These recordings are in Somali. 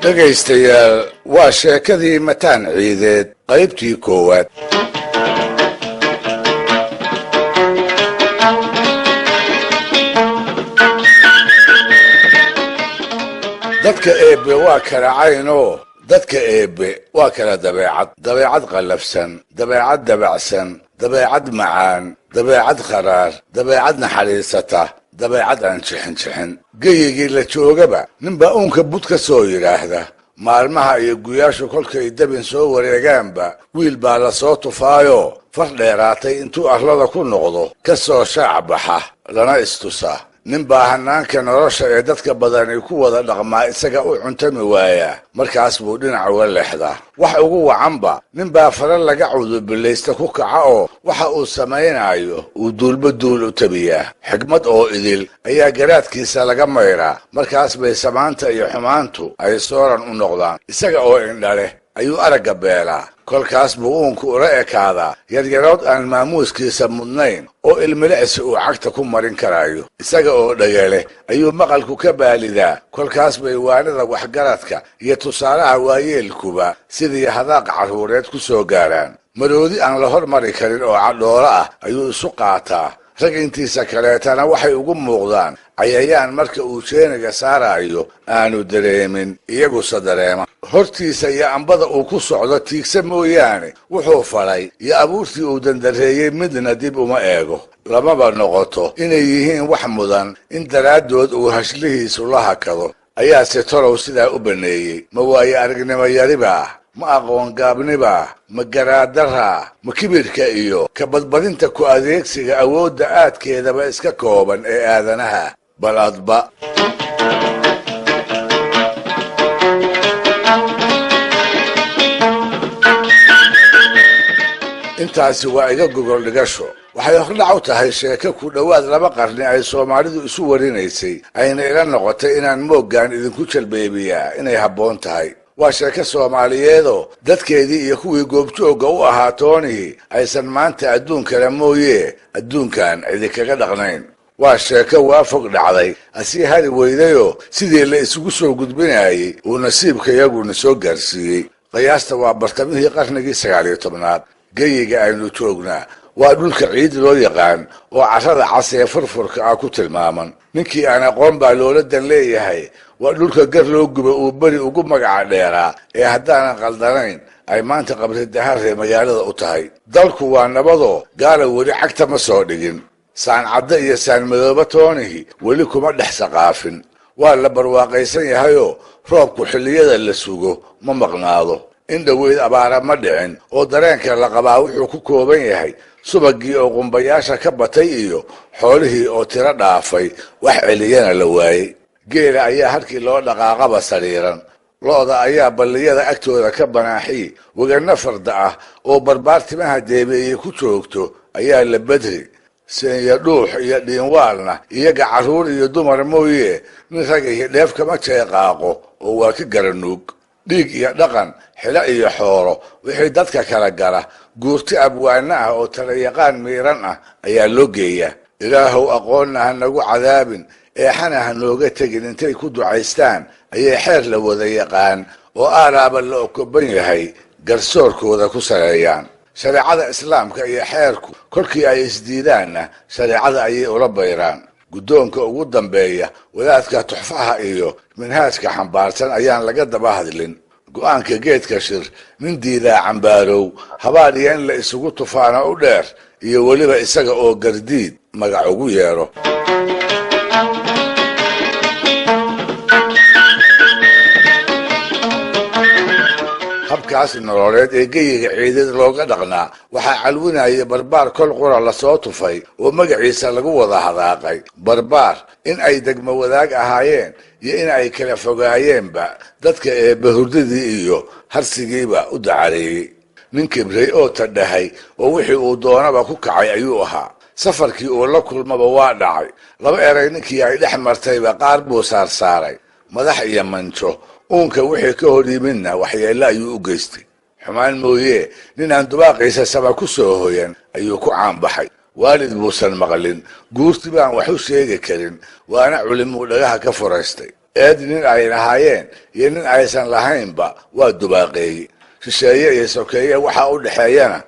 dhegaystayaal waa sheekadii mataan ciideed qaybtii koowaad. dadka eebbe waa kala caynoo dadka eebbe waa kala dabeecad qallafsan, dabeecad dabacsan, dabeecad macaan, dabeecad kharaar, dabeecad naxariisata, dabeecad aan jixin geyigii la joogaba ninbaa uunka bud ka soo yidhaahda. maalmaha iyo guyaashu kolkay dabin soo wareegaanba wiil baa la soo tufaayo far dheeraatay intuu arlada ku noqdo ka soo shaac baxa lana istusaa. ninbaa hanaanka nolosha ee dadka badani ku wada dhaqmaa isaga u cuntami waayaa, markaas buu dhinac uga leexdaa. wax ugu wacanba ninbaa fara laga cudubilaysta ku kaca oo waxa uu samaynayo uu duulba duul u tabiyaa. xigmad oo idil ayaa garaadkiisa laga mayraa, markaas bay samaanta iyo xumaantu ay sooran u noqdaan. isaga oo indha leh ayuu aragga beelaa, kolkaas buu uunku ula ekaadaa yaryarood aan maamuuskiisa mudnayn oo ilmilicsi uu cagta ku marin karayo. isaga oo dhagale ayuu maqalku ka baalidaa, kolkaas bay waanada waxgaradka iyo tusaalaha waayeelkuba sidii hadaaq carruureed ku soo gaaraan. maroodi aan la hormari karin oo cadhoolo ah ayuu isu qaataa. rag intiisa kaleetana waxay ugu muuqdaan cayayaan marka uu jeeniga saarayo aanu dareemin, iyaguse dareema. hortiisa iyo ambada uu ku socdo tiigsa mooyaane wuxuu falay iyo abuurtii uu dandareeyey midna dib uma eego. lamaba noqoto inay yihiin wax mudan in daraaddood uu hashlihiisu la hakado. ayaase tolow sidaa u baneeyey. ma waaye aragnimo yaribaa, ma aqoon gaabnibaa, ma garaadaraa, ma kibirka iyo ka badbadinta ku adeegsiga awoodda aadkeedaba iska kooban ee aadanaha. bal adba intaasi waa iga gogol dhigasho. waxay hordhac u tahay sheeko ku dhowaad 2 qarni ay soomaalidu isu warinaysay, ayna ila noqotay inaan mooggaan idinku jalbeebiyaa inay habboon tahay. waa sheeko soomaaliyeedoo dadkeedii iyo kuwii goobjoogga u ahaa toonihii aysan maanta adduunkana mooyee adduunkan idinkaga dhaqnayn. waa sheeko waa fog dhacday, asii hari weydayoo sidii la isugu soo gudbinayay uu nasiibkayaguna soo gaarsiiyey. qiyaasta waa bartamihii qarnigii 19aad. geyiga aynu joognaa waa dhulka ciid loo yaqaan oo carrada cas ee furfurka ah ku tilmaaman. ninkii aan aqoon baa looladan leeyahay waa dhulka gar loo guba uu beri ugu magaca dheeraa ee haddaanan qaldanayn ay maanta qabri daharee magaalada u tahay. dalku waa nabadoo gaala weli cagta ma soo dhigin. saancadda iyo saanmadooba toonihii weli kuma dhex saqaafin. waa la barwaaqaysan yahayoo roobku xilliyada la sugo ma maqnaado. in dhoweyd abaara ma dhicin oo dareenka la qabaa wuxuu ku kooban yahay subagii oo qumbayaasha ka batay iyo xoolihii oo tiro dhaafay, wax celiyana la waayey. geela ayaa halkii loo dhaqaaqaba sariiran. lo-da ayaa balliyada agtooda ka banaaxiy. wegana farda ah oo barbaartimaha deebeeyey ku joogto ayaa la bedri. seenya dhuux iyo dhiinwaalna iyaga carruur iyo dumar mooye nin raga iyo dheef kama jeeqaaqo oo waa ka garanuug. dhiig iyo dhaqan, xilo iyo xoolo wixii dadka kala gala guurti abwaana ah oo talayaqaan miiran ah ayaa loo geeyaa. ilaahow aqoonna ha nagu cadaabin, eexana ha nooga tegin intay ku ducaystaan ayay xeer la wada yaqaan oo aalaaba la okoban yahay garsoorkooda ku saleeyaan. shareecada islaamka iyo xeerku kolkii ay isdiidaanna shareecada ayay ula bayraan. guddoonka ugu dambeeya wadaadka tuxfaha iyo minhaajka xambaarsan ayaan laga daba hadlin. go-aanka geedka shir nin diidaa cambaarow, habaar iyo in la isugu tufaana u dheer, iyo weliba isaga oo gardiid magac ugu yeedho. habkaas nololeed ee geyiga ciideed looga dhaqnaa waxaa calwinaya barbaar kol qura lasoo tufay oo magaciisa lagu wada hadaaqay. barbaar in ay degmo wadaag ahaayeen iyo in ay kala fogaayeenba dadka eebbe hurdadii iyo harsigiiba u dacareeyey. nin kibray oo tadhahay oo wixii uu doonaba ku kacay ayuu ahaa. safarkii uu la kulmaba waa dhacay. 2 eray ninkii ay dhex martayba qaar buu saarsaaray, madax iyo manjo. uunka wixii ka hor yimidna waxyeello ayuu u geystay. xumaan mooyee nin aan dubaaqiisa sama ku soo hoyan ayuu ku caanbaxay. waalid buusan maqlin, guurti baan wax u sheegi karin, waana culimuu dhagaha ka furaystay. eed nin ay lahaayeen iyo nin aysan lahaynba waa dubaaqeeyey. shisheeye iyo sokeeye waxaa u dhexeeyana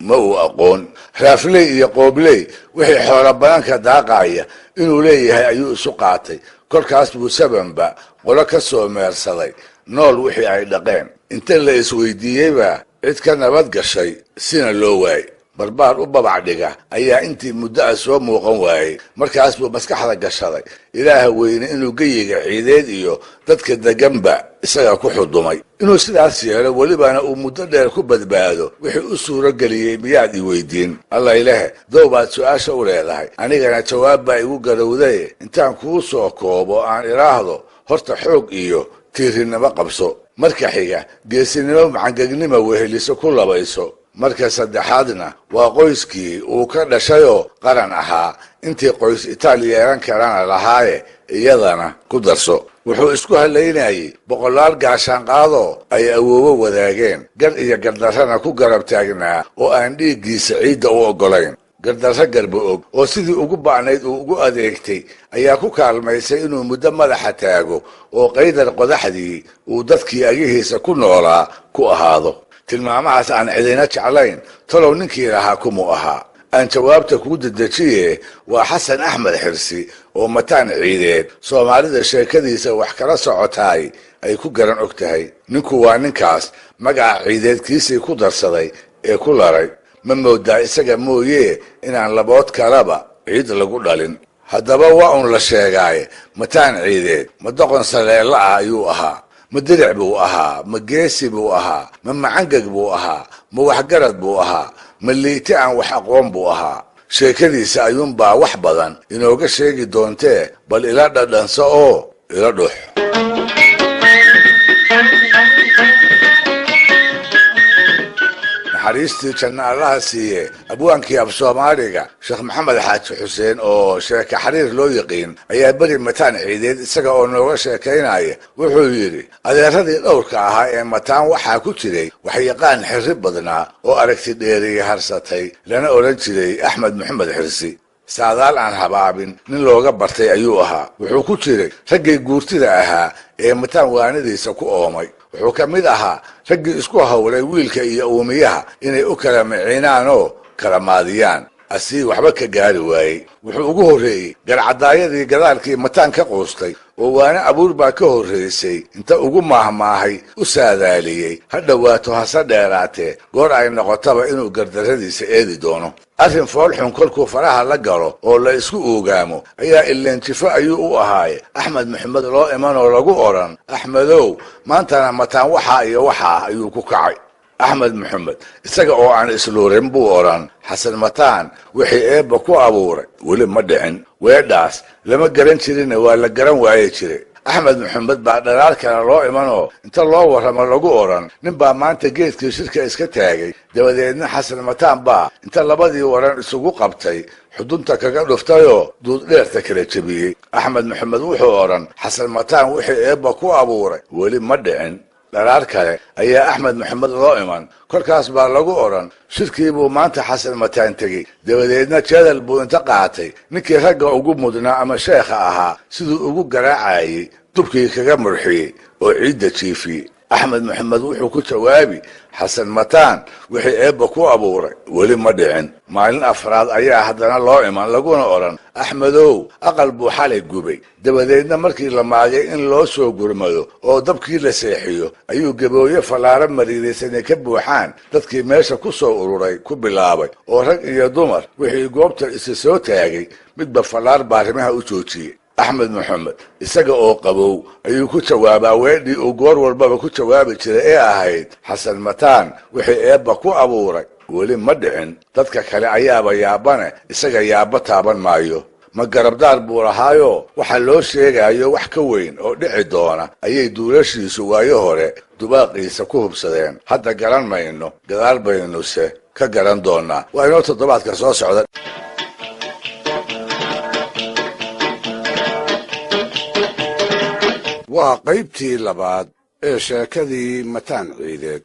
ma uu aqoon. raafley iyo qoobley wixii xoolo badanka daaqaya inuu leeyahay ayuu isu qaatay. kolkaas buu sabanba qolo ka soo meersaday nool wixii ay dhaqeen. inta la isweydiiyeyba cid ka nabad gashay sina loo waayey. barbaar u babac dhiga ayaa intii muddo ah soo muuqan waayey. markaas buu maskaxda gashaday ilaaha weyne inuu geyiga ciideed iyo dadka deganba isaga ku xudumay. inuu sidaas yeelo welibana uu muddo dheer ku badbaado wixii u suuro geliyey miyaad i weydiin? alla ilahe dow baad su-aasha u leedahay, anigana jawaab baa igu garowdaye intaan kuu soo koobo aan idhaahdo horta xoog iyo tiirinimo qabso. marka xiga geesinimo macangegnima weheliso ku labayso. marka saddexaadna waa qoyskii uu ka dhashayoo qaran ahaa. intii qoys itaal yeelan karana lahaaye iyadana ku darso. wuxuu isku halaynayey boqolaal gaashaanqaadoo ay awoowo wadaageen, gar iyo gardarrana ku garab taagnaa oo aan dhiiggiisa ciidda u oggolayn. gardarro garba og oo sidii ugu ba'nayd uu ugu adeegtay ayaa ku kaalmaysay inuu muddo madaxa taago oo qaydar qodaxdii uu dadkii agihiisa ku noolaa ku ahaado. tilmaamahaas aan cidina jeclayn talow ninkii lahaa kumuu ahaa. aan jawaabta kuu dedejiye waa xasan axmed xirsi oo mataan ciideed soomaalida sheekadiisa wax kala socotaay ay ku garan og tahay. ninku waa ninkaas magaca ciideedkiisii ku darsaday ee ku laray. ma moodaa isaga mooyee inaan labood kalaba ciid lagu dhalin. haddaba waa un la sheegaaye mataan ciideed ma doqon saleella ah ayuu ahaa, ma diric buu ahaa, ma geesi buu ahaa, ma macangeg buu ahaa, ma waxgarad buu ahaa, ma liiti aan wax aqoon buu ahaa. sheekadiisa ayuunbaa wax badan inooga sheegi doontee bal ila dhadhanso oo ila dhux. naxariistii janna allaha siiye abwaankii af soomaaliga sheekh maxamed xaaji xuseen oo sheeke xariir loo yiqiin ayaa beri mataan ciideed isaga oo nooga sheekaynaya wuxuu yidhi adeeradii dhowrka ahaa ee mataan waxaa ku jiray waxyaqaan xirri badnaa oo aragti dheeriya harsatay lana odhan jiray axmed maxamed xirsi. saadaal aan habaabin nin looga bartay ayuu ahaa. wuxuu ku jiray raggii guurtida ahaa ee mataan waanadiisa ku oomay. wuxuu ka mid ahaa raggii isku hawlay wiilka iyo uumiyaha inay u kala miciinaan oo kala maadiyaan. asii waxba ka gaari waayey. wuxuu ugu horreeyey garcadaayadii gadaalkii mataan ka quustay oo waana abuur baa ka horraysay inta ugu maahmaahay u saadaaliyey ha dhowaato hase dheeraatee goor ay noqotaba inuu gardarradiisa eedi doono. arrin foolxun kolkuu faraha la galo oo la isku oogaamo ayaa ilenjifo ayuu u ahaaye axmed maxamed loo imanoo lagu odhan axmedow maantana mataan waxaa iyo waxaa ayuu ku kacay. axmed maxamed isaga oo aan isluurin buu odhan xasan mataan wixii eebba ku abuuray weli ma dhicin. weedhaas lama garan jirina waa la garan waaye jire. axmed maxamed baa dhalaal kale loo imanoo inta loo warramo lagu odhan nin baa maanta geedkii shirka iska taagay. dabadeedna xasan mataan baa inta labadii waran isugu qabtay xudunta kaga dhuftayoo duuddheerta kala jebiyey. axmed maxamed wuxuu odhan xasan mataan wixii eebba ku abuuray weli ma dhicin. dhalaar kale ayaa axmed maxamed loo iman. kolkaas baa lagu odhan shirkii buu maanta xasan mataan tegey. dabadeedna jadal buu inta qaatay ninkii ragga ugu mudnaa ama sheekha ahaa siduu ugu garaacayey dubkii kaga murxiyey oo ciidda jiifiyey. axmed maxamed wuxuu ku jawaabi xasan mataan wixii eebba ku abuuray weli ma dhicin. maalin afraad ayaa haddana loo iman laguna odhan axmedow aqal buu xalay gubay. dabadeedna markii la maagay in loo soo gurmado oo dabkii la seexiyo ayuu gabooye fallaaro mariiraysanay ka buuxaan dadkii meesha ku soo ururay ku bilaabay oo rag iyo dumar wixii goobta isa soo taagay midba fallaar baarimaha u joojiyey. axmed maxamed isaga oo qabow ayuu ku jawaabaa weedhii uu goor walbaba ku jawaabi jiray ee ahayd xasan mataan wixii eebba ku abuuray weli ma dhicin. dadka kale ayaaba yaabane isaga yaabba taaban maayo. ma garabdaar buu lahaayo waxa loo sheegayo wax ka weyn oo dhici doona ayay duulashiisu waayo hore dubaaqiisa ku hubsadeen. hadda garan mayno, gadaal baynuse ka garan doonaa. waa inoo toddobaadka soo socda. waa qaybtii labaad ee sheekadii mataan ciideed.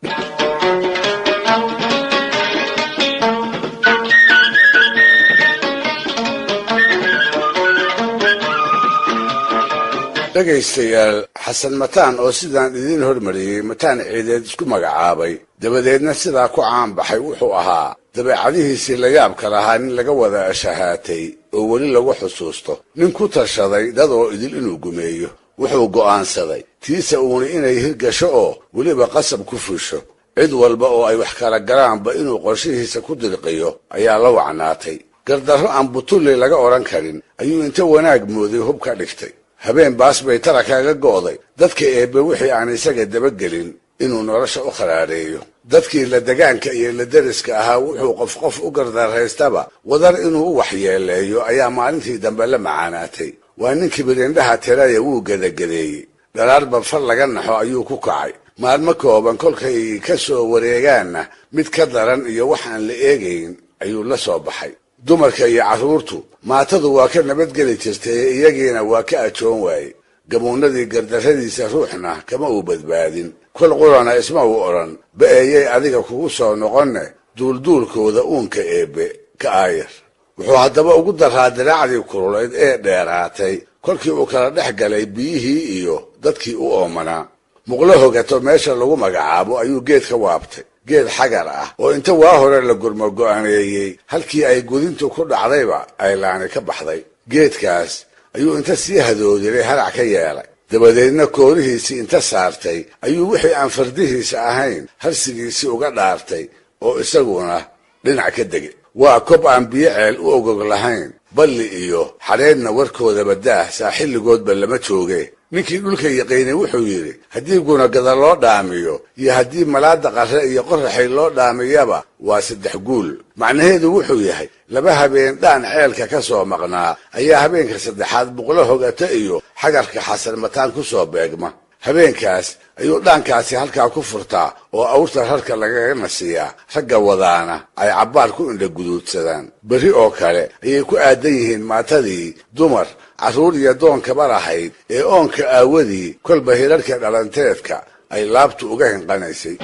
dhegaystayaal xasan mataan oo sidaan idiin hormariyey mataan ciideed isku magacaabay dabadeedna sidaa ku caan baxay wuxuu ahaa dabeecadihiisii la yaabka lahaa nin laga wada ashahaatay oo weli lagu xusuusto nin ku tashaday dad oo idil inuu gumeeyo wuxuu go'aansaday tiisa uuna inay hirgasho oo weliba qasab ku fusho cid walba oo ay wax kala galaanba inuu qorshihiisa ku dirqiyo ayaa la wacnaatay gardarro aan butulli laga odhan karin ayuu inta wanaag mooday hub ka dhigtay habeen baas bay tara kaga go'day dadka eebbe wixii aan isaga dabagelin inuu nolosha u kharaareeyo dadkii la degaanka iyo la deriska ahaa wuxuu qof u gardarraystaba wadar inuu u waxyeeleeyo ayaa maalintii dambe la macaanaatay waa ninkii birindhaha tiraya wuu gadagadeeyey dharaarba far laga naxo ayuu ku kacay maalmo kooban kolkay ka soo wareegaanna mid ka daran iyo wax aan la eegayn ayuu la soo baxay dumarka iyo carruurtu maatadu waa ka nabadgeli jirtay iyagiina waa ka ajoon waaye gamuunadii gardarradiisa ruuxna kama uu badbaadin kol qurana isma uu odhan ba'eeyay adiga kugu soo noqonne duulduulkooda uunka eebbe ka aayar wuxuu haddaba ugu daraa diraacdii kululayd ee dheeraatay kolkii uu kala dhex galay biyihii iyo dadkii u oomanaa muqlo hogato meesha lagu magacaabo ayuu geed ka waabtay geed xagar ah oo inta waa hore la gurmo go'aaneeyey halkii ay gudintu ku dhacdayba ay laani ka baxday geedkaas ayuu inta sii hadoodiray halac ka yeelay dabadeedna koorihiisii inta saartay ayuu wixii aan fardihiisa ahayn harsigiisii uga dhaartay oo isaguna dhinac ka degay waa kob aan biyo ceel u ogog lahayn balli iyo xadheedna warkoodaba daah saaxilligoodba lama jooge ninkii dhulka yaqiinay wuxuu yidhi haddii gunagada loo dhaamiyo iyo haddii malaada qarre iyo qoraxay loo dhaamiyaba waa 3 guul macnaheedu wuxuu yahay 2 habeen dhaan ceelka ka soo maqnaa ayaa habeenka saddexaad buqlo hogata iyo xagarka xasan mataan ku soo beegma habeenkaas ayuu dhaankaasi halkaa ku furtaa oo awrta rarka lagaga nasiyaa ragga wadaana ay cabbaar ku indha guduudsadaan berri oo kale ayay ku aadan yihiin maatadii dumar carruur iyo doonkabar ahayd ee oonka aawadii kolba hirarhka dhalanteedka ay laabtu uga hinqanaysay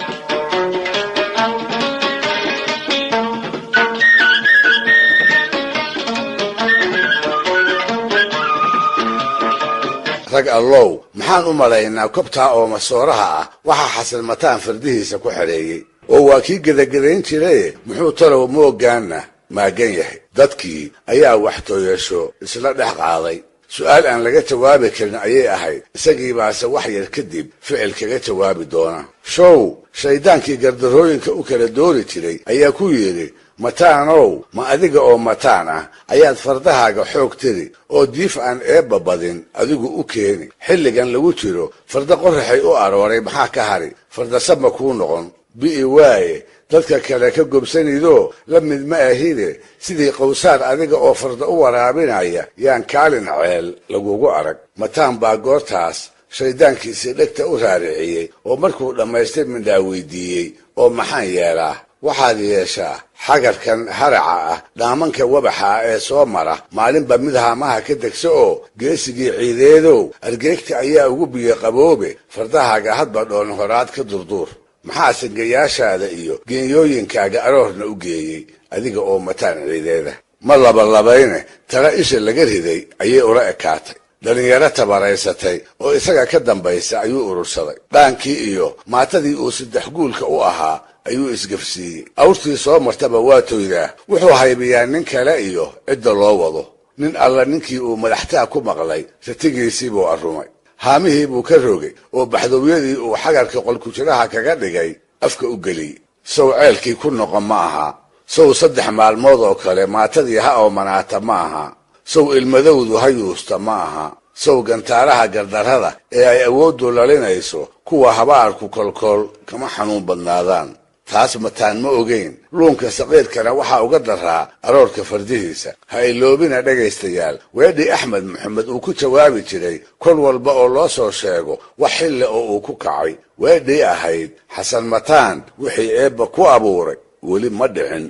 rag allow maxaan u malaynaa kobtaa oo masooraha ah waxaa xasan mataan fardihiisa ku xidheeyey oo waa kii gedagadayn jiraye muxuu talow moogaanna maagan yahay dadkii ayaa waxtooyasho isla dhex qaaday su'aal aan laga jawaabi karin ayay ahayd isagii baase wax yar kadib ficil kaga jawaabi doona show shaydaankii gardarrooyinka u kala doori jiray ayaa ku yidhi mataanow ma adiga oo mataan ah ayaad fardahaaga xoog tiri oo diif aan eebba badin adigu u keeni xilligan lagu jiro farda qoraxay u arooray maxaa ka hari fardasama kuu noqon bi'i waaye dadka kale ka gobsanidoo la mid ma ahide sidii qowsaar adiga oo farda u waraabinaya yaan kaalin ceel lagugu arag mataan baa goortaas shayddaankiisii dhegta u raariciyey oo markuu dhammaystay mindhaa weydiiyey oo maxaan yeelaa waxaad yeeshaa xagarkan haraca ah dhaamanka wabaxa ah ee soo mara maalinba mid haamaha ka degso oo geesigii ciideedow argeegta ayaa ugu biyo qaboobe fardahaaga hadba dhoon horaad ka durduur maxaa sangayaashaada iyo geenyooyinkaaga aroorna u geeyey adiga oo mataan ciideeda ma labalabayne tala isha laga riday ayay ula ekaatay dhalinyaro tabaraysatay oo isaga ka dambaysa ayuu urursaday dhaankii iyo maatadii uu 3 guulka u ahaa ayuu isgafsiiyey awrtii soo martaba waa toydaa wuxuu haybiyaa nin kale iyo cidda loo wado nin alla ninkii uu madaxtaa ku maqlay ratigiisii buu arrumay haamihii buu ka rogay oo baxdowyadii uu xagarka qolkujiraha kaga dhigay afka u geliyey sow ceelkii ku noqon ma aha sow 3 maalmood oo kale maatadii ha oomanaata ma aha sow ilmadowdu ha yuusta ma aha sow gantaaraha gardarrada ee ay awooddu lalinayso kuwa habaarku kolkool kama xanuun badnaadaan taas mataan ma ogeyn luunka saqiirkana waxaa uga daraa aroorka fardihiisa ha iloobina dhegaystayaal weedhii axmed maxamed uu ku jawaabi jiray kol walba oo loo soo sheego wax xille oo uu ku kacay weedhii ahayd xasan mataan wixii eebba ku abuuray weli ma dhicin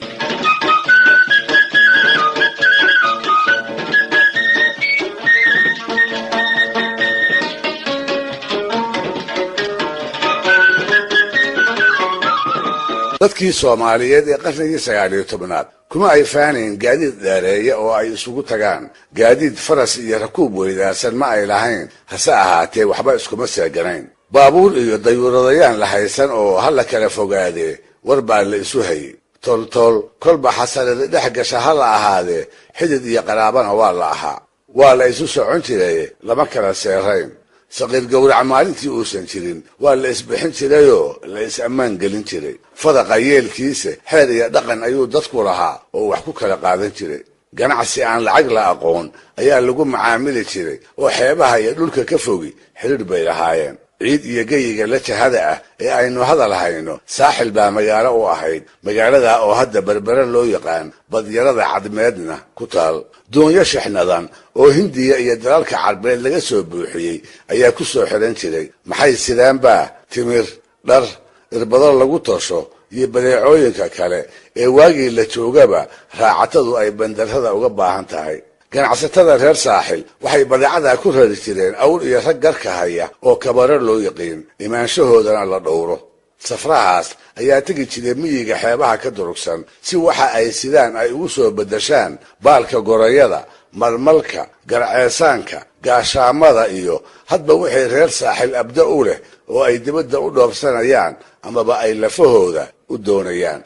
dadkii Soomaaliyeed ee qarnigii 19aad kuma ay faanayn gaadiid dheereeya oo ay isugu tagaan gaadiid faras iyo rakuub weydaarsan ma ay lahayn hase ahaatee waxba iskuma seeganayn baabuur iyo dayuuradayaan la haysan oo hala kala fogaadee war baa la isu hayay toltol kolba xasanada dhex gasha ha la ahaadee xidid iyo qaraabana waa la ahaa waa la isu socon jiray lama kala seerayn saqiir gowrac maalintii uusan jirin waa la isbixin jirayoo la is-ammaan gelin jiray fadaqa yeelkiisa xeer iyo dhaqan ayuu dadku lahaa oo wax ku kala qaadan jiray ganacsi aan lacag la aqoon ayaa lagu macaamili jiray oo xeebaha iyo dhulka ka fogi xidhiidh bay lahaayeen ciid iyo geyiga la jahada ah ee aynu hadal hayno saaxil baa magaalo u ahayd magaalada oo hadda berbere loo yaqaan badyarada cadmeedna ku taal doonyo shixnadan oo hindiya iyo dalalka carbeed laga soo buuxiyey ayaa ku soo xiran jiray maxay sidaanbaa timir dhar irbado lagu tosho iyo badeecooyinka kale ee waagii la joogaba raacatadu ay bandarrada uga baahan tahay ganacsatada reer saaxil waxay badeecada ku rari jireen awr iyo rag garka haya oo kabaro loo yaqiin imaanshahoodana la dhowro safrahaas ayaa tegi jiray miyiga xeebaha ka durugsan si waxa ay sidaan ay ugu soo bedeshaan baalka gorayada malmalka garceesaanka gaashaamada iyo hadba wixii reer saaxil abda u leh oo ay dibadda u dhoofsanayaan amaba ay lafahooda u doonayaan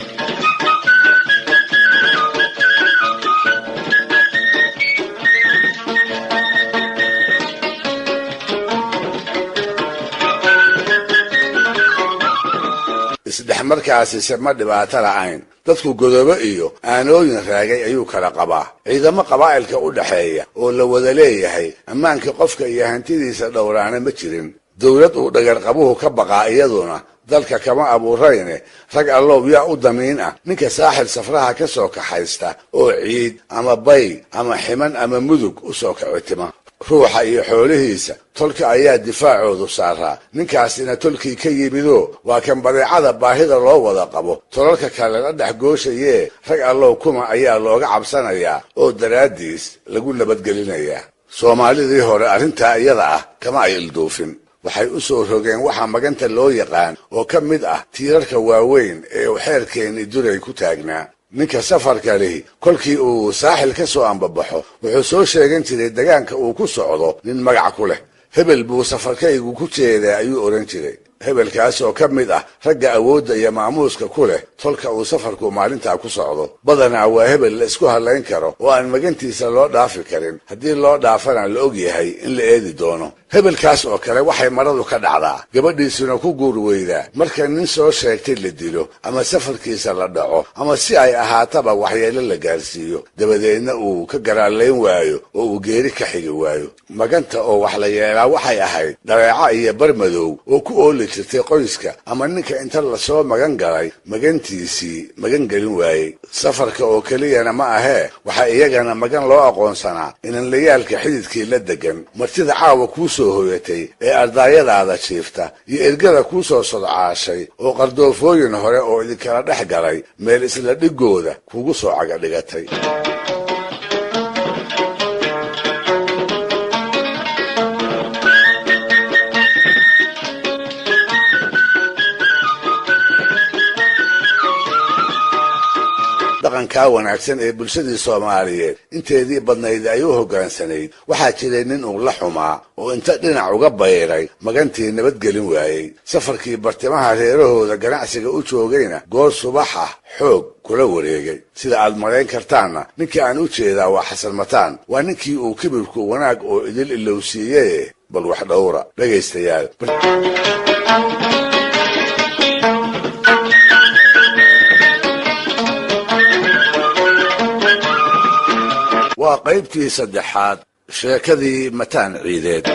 isdhexmarkaasise ma dhibaato la'ayn dadku godobo iyo aanooyin raagay ayuu kala qabaa ciidamo qabaa'ilka u dhaxeeya oo la wada leeyahay ammaanka qofka iyo hantidiisa dhowraana ma jirin dowlad uu dhagarqabuhu ka baqaa iyaduna dalka kama abuurayne rag allow yaa u damiin ah ninka saaxil safraha ka soo kaxaysta oo ciid ama bay ama ximan ama mudug u soo kacitima ruuxa iyo xoolihiisa tolka ayaa difaacoodu saaraa ninkaasina tolkii ka yimidoo waa kan badeecada baahida loo wada qabo tolalka kale la dhex gooshayee rag allow kuma ayaa looga cabsanayaa oo daraaddiis lagu nabadgelinayaa soomaalidii hore arrintaa iyada ah kama ay ilduufin waxay u soo rogeen waxa maganta loo yaqaan oo ka mid ah tiirarka waaweyn ee uu xeerkeennii duray ku taagnaa ninka safarka lihi kolkii uu saaxil ka soo ambabaxo wuxuu soo sheegan jiray degaanka uu ku socdo nin magac ku leh hebel buu safarkaygu ku jeedaa ayuu odhan jiray hebelkaas oo ka mid ah ragga awoodda iyo maamuuska ku leh tolka uu safarku maalintaa ku socdo badanaa waa hebel la isku hadlayn karo oo aan magantiisa loo dhaafi karin haddii loo dhaafana la og yahay in la eedi doono hebelkaas oo kale waxay maradu ka dhacdaa gabadhiisuna ku guur weydaa marka nin soo sheegtay la dilo ama safarkiisa la dhaco ama si ay ahaataba waxyeelo la gaarsiiyo dabadeedna uu ka garaalayn waayo oo uu geeri ka xigi waayo maganta oo wax la yeelaa waxay ahayd dhareeco iyo barmadow oo ku ooli jirtay qoyska ama ninka inta lasoo magan galay magantiisii magan gelin waayey safarka oo keliyana ma ahee waxaa iyagana magan loo aqoonsanaa inanlayaalka xididkii la degan martida caawa kuu soo hoyatay ee ardaayadaada jiifta iyo ergada kuu soo sodcaashay oo qardoofooyin hore oo idinkala dhex galay meel isla dhigooda kugu soo caga dhigatay dhaqankaa wanaagsan ee bulshadii soomaaliyeed inteedii badnayd ay u hoggaansanayd waxaa jiray nin uu la xumaa oo inta dhinac uga bayray magantii nabadgelin waayey safarkii bartimaha reerahooda ganacsiga u joogayna goor subax ah xoog kula wareegay sida aad malayn kartaanna ninkii aan u jeedaa waa xasan mataan waa ninkii uu kibirku wanaag oo idil ilowsiiyee bal wax dhowra dhegaystayaal waa qaybtii saddexaad sheekadii mataan ciideed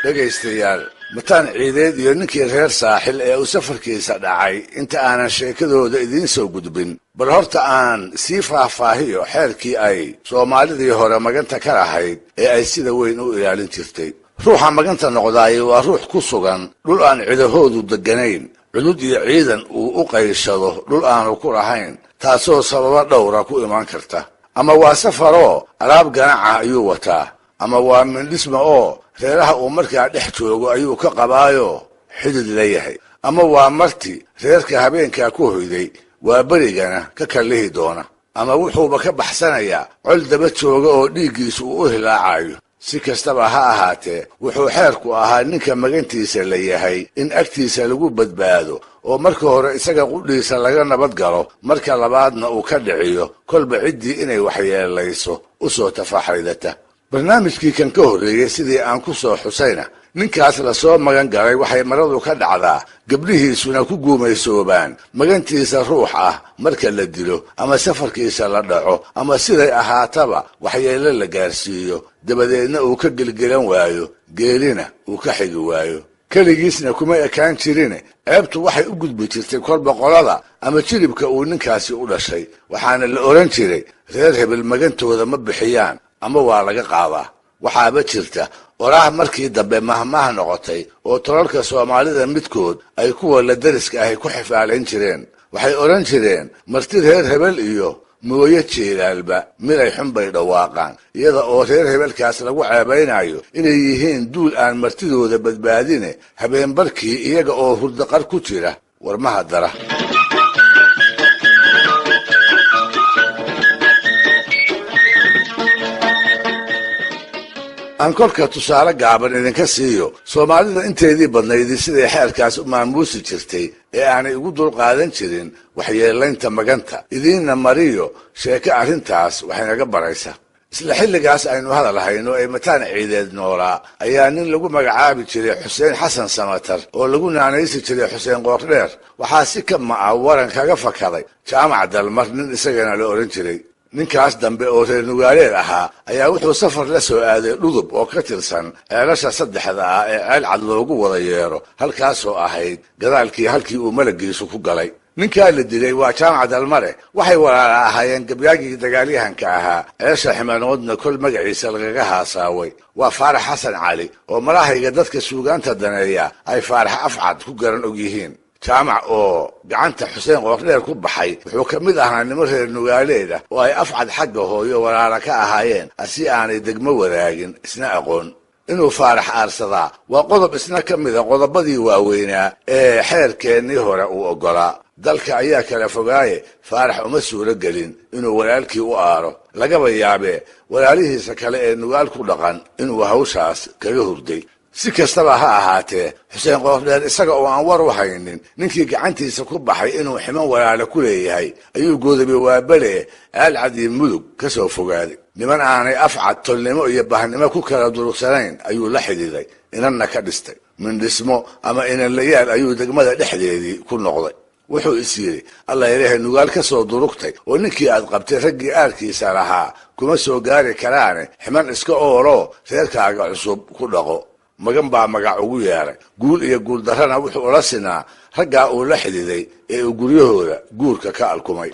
dhegaystayaal mataan ciideed iyo ninkii reer saaxil ee uu safarkiisa dhacay inta aanan sheekadooda idiin soo gudbin bal horta aan sii faahfaahiyo xeerkii ay soomaalidii hore maganta ka lahayd ee ay sida weyn u ilaalin jirtay ruuxa maganta noqdaayay waa ruux ku sugan dhul aan cidahoodu degganayn cudud iyo ciidan uu u qayshado dhul aanu ku lahayn taasoo sababo dhowra ku imaan karta ama waa safaroo alaab ganaca ayuu wataa ama waa mindhisma oo reeraha uu markaa dhex joogo ayuu ka qabaayo xidid leeyahay, ama waa marti reerka habeenkaa ku hoyday waa berigana ka kallihi doona, ama wuxuuba ka baxsanayaa col daba jooga oo dhiiggiisu uu u hilaacayo. si kastaba ha ahaatee wuxuu xeerku ahaa ninka magantiisa la yahay in agtiisa lagu badbaado oo marka hore isaga qudhiisa laga nabad galo, marka labaadna uu ka dhiciyo kolba ciddii inay waxyeelayso u soo tafaxaydata. barnaamijkii kan ka horreeyey sidii aan ku soo xusayna ninkaas la soo magan galay waxay maradu ka dhacdaa gabdhihiisuna ku guumaysoobaan magantiisa ruux ah marka la dilo ama safarkiisa la dhaco ama siday ahaataba waxyeello la gaarsiiyo, dabadeedna uu ka gelgelan waayo, geelina uu ka xigi waayo. keligiisna kuma ekaan jirine ceebtu waxay u gudbi jirtay kolba qolada ama jilibka uu ninkaasi u dhashay, waxaana la odhan jiray reer hebel magantooda ma bixiyaan ama waa laga qaadaa. waxaaba jirta oraah markii dambe mahmah noqotay oo tolalka soomaalida midkood ay kuwa la dariska ahi ku xifaalayn jireen. waxay odhan jireen marti reer hebel iyo mooye jeelaalba miday xun bay dhawaaqaan, iyada oo reer hebelkaas lagu ceebaynayo inay yihiin duul aan martidooda badbaadine habeenbarkii iyaga oo hurdaqar ku jira warmaha dara. aan kolka tusaale gaaban idinka siiyo soomaalida inteedii badnaydii siday xeerkaas u maamuusi jirtay ee aanay ugu dulqaadan jirin waxyeelaynta maganta. idiinna mariyo sheeko arrintaas waxaynaga baraysa. isla xilligaas aynu hadal hayno ee mataan ciideed noolaa ayaa nin lagu magacaabi jiray xuseen xasan samatar oo lagu naanaysi jiray xuseen qoordheer waxaa si ka ma'a waran kaga fakaday jaamac dalmar nin isagana la odhan jiray. ninkaas dambe oo reer nugaaleed ahaa ayaa wuxuu safar la soo aaday dhudub oo ka tirsan ceelasha saddexda ah ee ceel cad loogu wada yeero, halkaasoo ahayd gadaalkii halkii uu malagiisu ku galay. ninkaa la dilay waa jaamac dalmare. waxay walaala ahaayeen gabyaagii dagaalyahanka ahaa ceesha ximanoodna kol magaciisa lagaga haasaaway. waa faarax xasan cali oo malahayga dadka suugaanta daneeya ay faarax afcad ku garan og yihiin. jaamac oo gacanta xuseen qoordheer ku baxay wuxuu ka mid ahaa nimo reer nugaaleed ah oo ay afcad xagga hooyo walaala ka ahaayeen si aanay degmo wadaagin isna aqoon. inuu faarax aarsadaa waa qodob isna ka mida qodobadii waaweynaa ee xeerkeennii hore uu oggolaa. dalka ayaa kala fogaaye faarax uma suuro gelin inuu walaalkii u aaro, lagaba yaabee walaalihiisa kale ee nugaal ku dhaqan inuu hawshaas kaga hurday. si kastaba ha ahaatee xuseen qoordheer isaga oo aan war u haynin ninkii gacantiisa ku baxay inuu ximan walaalo ku leeyahay ayuu goodabe waabale aalcadii mudug ka soo fogaaday. niman aanay afcad tolnimo iyo bahnimo ku kala durugsanayn ayuu la xidhiiday, inanna ka dhistay. mindhismo ama inanlayaal ayuu degmada dhexdeedii ku noqday. wuxuu is yidhi alla ilaahay nugaal ka soo durugtay oo ninkii aad qabtay raggii aarkiisa lahaa kuma soo gaari karaane ximan iska ooloo reerkaaga cusub ku dhaqo. magan baa magac ugu yeeray, guul iyo guuldarrana wuxuu ula sinaa raggaa uu la xidhiiday ee uu guryahooda guurka ka alkumay.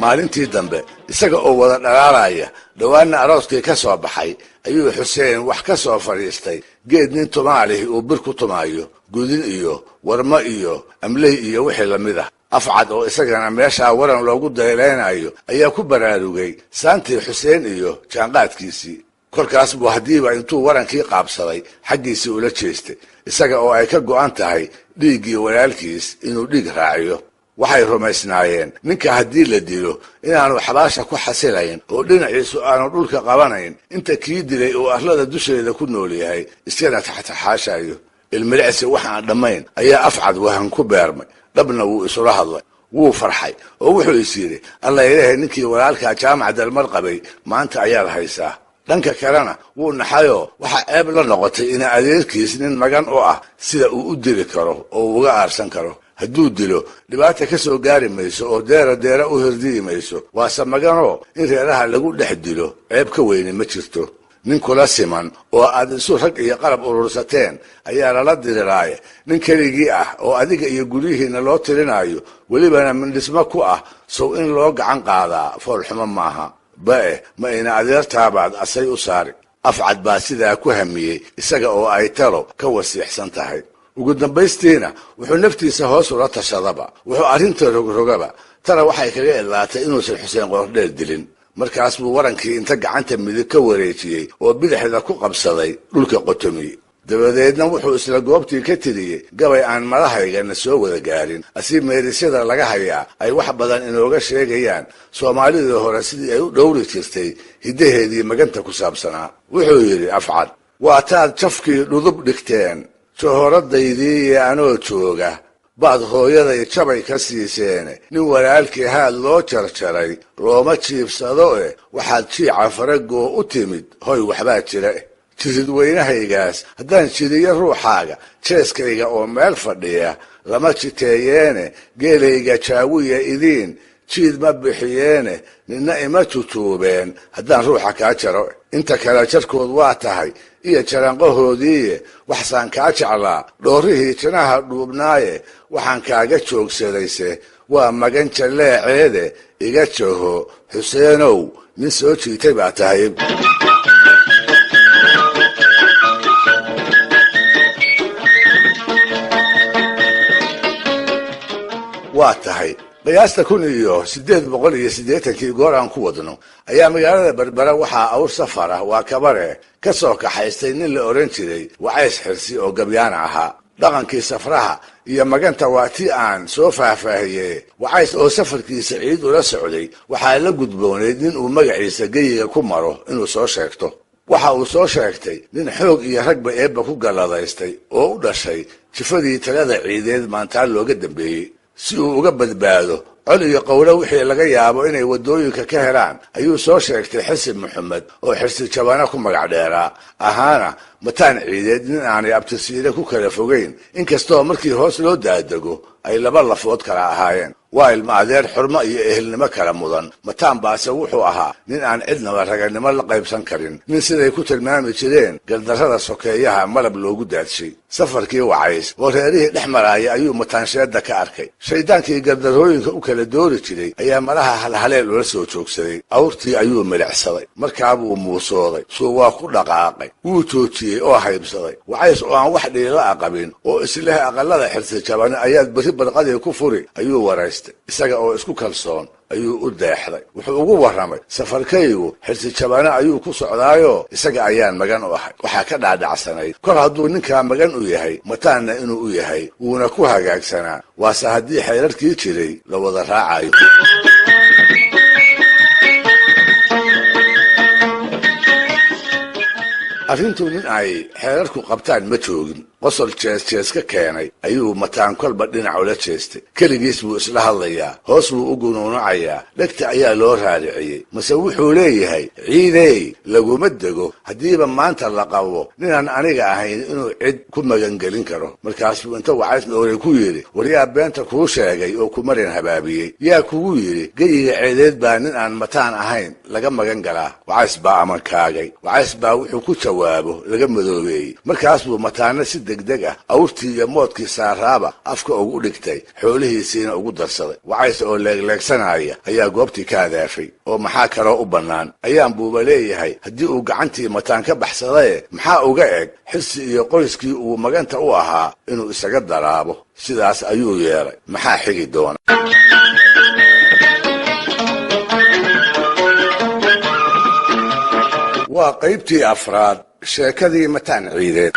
maalintii dambe isaga oo wada dhalaalaya dhowaanna arooskii ka soo baxay ayuu xuseen wax ka soo fadhiistay geed nin tumaalihi uu bir ku tumaayo, gudin iyo warmo iyo amley iyo wixii lamid ah. afcad oo isagana meeshaa waran loogu daylaynayo ayaa ku baraarugay saantii xuseen iyo jaanqaadkiisii. kolkaas buu haddiiba intuu warankii qaabsaday xaggiisii ula jeestay, isaga oo ay ka go'an tahay dhiiggii walaalkiis inuu dhiig raaciyo. waxay rumaysnaayeen ninka haddii la dilo inaanu xabaasha ku xasilayn oo dhinaciisu aanu dhulka qabanayn inta kii dilay uu arlada dusheeda ku nool yahay iskana taxtaxaashayo. ilmilicsi waxaan dhammayn ayaa afcad wahan ku beermay. dhabna wuu isula hadlay, wuu farxay oo wuxuu is yidhi alla ilaahay ninkii walaalkaa jaamac dalmar qabay maanta ayaad haysaa. dhanka kalena wuu naxayoo waxaa ceeb la noqotay ina adeerkiis nin magan u ah sida uu u dili karo oo uga aarsan karo. hadduu dilo dhibaata ka soo gaari mayso oo deera u hirdiyi mayso, waase maganoo in reeraha lagu dhex dilo ceeb ka weyni ma jirto. nin kula siman oo aad isu rag iyo qalab urursateen ayaa lala diriraaye nin keligii ah oo adiga iyo guryihiinna loo tirinayo welibana mindhismo ku ah sow in loo gacan qaadaa foolxumo maaha. ba'e ma ina adeertaabaad asay u saari. afcad baa sidaa ku hamiyey isaga oo ay talo ka wasiixsan tahay. ugu dambaystiina wuxuu naftiisa hoos ula tashadaba wuxuu arrinta rogrogaba tana waxay kaga ilaatay inuusan xuseen qoordheer dilin markaas buu warankii inta gacanta midig ka wareejiyey oo bidixda ku qabsaday dhulka qotomi dabadeedna wuxuu isla goobtii ka tiriyey gabay aan madahaygana soo wada gaarin asii meerisyada laga hayaa ay wax badan inooga sheegayaan soomaalidii hore sidii ay u dhowri jirtay hiddaheedii maganta ku saabsanaa wuxuu yidhi afcad waataad jafkii dhudub dhigteen johoraddaydii iyo anoo jooga baad hooyaday jabay ka siiseene nin walaalkii haad loo jarjaray looma jiibsado waxaad jiica faragoo u timid hoy waxbaa jira jirid weynahaygaas haddaan jiriyo ruuxaaga jeeskayga oo meel fadhiya lama jiteeyeene geelayga jaawiya idiin jiid ma bixiyeene ninna ima tutuubeen haddaan ruuxa kaa jaro inta kale jarkood waa tahay iyo jaranqahoodiiye waxsaan kaa jeclaa dhoorrihii jinaha dhuubnaaye waxaan kaaga joogsadayse waa magan jalleeceede iga jaho xuseenow nin soo jiitay baa tahay waa tahay qiyaasta 1880 goor aan ku wadno ayaa magaalada berbera waxaa awr safar ah waa kabare ka soo kaxaystay nin la oran jiray Wacays Xirsi oo gabyaan ahaa dhaqankii safraha iyo maganta waa tii aan soo faahfaahiyey Wacays oo safarkiisa ciid ula socday waxaa la gudbooneyd nin uu magaciisa geyiga ku maro inuu soo sheegto waxa uu soo sheegtay nin xoog iyo ragba eebba ku galadaystay oo u dhashay jifadii talada ciideed maanta looga dambeeyey si uu uga badbaado col iyo qowlo wixii laga yaabo inay wadooyinka ka helaan ayuu soo sheegtay Xasan Maxamed oo Xirsi Jabana ku magac dheeraa ahaana mataan ciideed nin aanay abtisiire ku kala fogeyn inkastoo markii hoos loo daadego ay laba lafood kala ahaayeen waa ilma adeer xurmo iyo ehelnimo kala mudan mataan baase wuxuu ahaa nin aan cidnaba raganimo la qaybsan karin nin siday ku tilmaami jireen galdarrada sokeeyaha malab loogu daadshay safarkii Wacays oo reerihii dhex maraaya ayuu mataansheeda ka arkay shaydaankii gardarooyinka u kala doori jiray ayaa malaha halhaleel ula soo joogsaday awrtii ayuu milicsaday markaabuu muusooday soo waa ku dhaqaaqay wuu joojiyey oo haybsaday Wacays oo aan wax dhiila aqabin oo isleh aqalada Xirsi Jabana ayaad bari barqadii ku furi ayuu waraystay isaga oo isku kalsoon ayuu u deexday wuxuu ugu waramay safarkaygu Xirsi Jabana ayuu ku socdaayo isaga ayaan magan u ahay waxa ka dhaadhacsanay kor hadduu ninka magan u yahay mataana inuu u yahay wuuna ku hagaagsanaa waase haddii xeerarkii jiray la wada raacayo arrintu nin ay xeerarku qabtaan ma joogin qosol jees ka keenay ayuu mataan kolba dhinac ula jeestay keligiis buu isla hadlayaa hoos buu u gunuunacayaa dhegta ayaa loo raariciyey mase wuxuu leeyahay ciidey laguma dego haddiiba maanta la qabo ninaan aniga ahayn inuu cid ku magangelin karo markaas buu inta Wacays noolay ku yidhi waryaa beenta kuu sheegay oo ku marin habaabiyey yaa kugu yidhi geyiga ceedeed baa nin aan mataan ahayn laga magan galaa Wacays baa amankaagay Wacays baa wuxuu ku jawaabo laga madoobeeyey markaas buu mataana si degdeg ah awrtii iyo moodkii saaraaba afka ugu dhigtay xoolihiisiina ugu darsaday Wacays oo leegleegsanaya ayaa goobtii ka hadaafay oo maxaa kaloo u bannaan ayaan buuba leeyahay haddii uu gacantii mataan ka baxsaday maxaa uga eg Xirsi iyo qoyskii uu maganta u ahaa inuu isaga daraabo sidaas ayuu yeelay maxaa xigi doona waa qaybtii afraad sheekadii mataan ciideed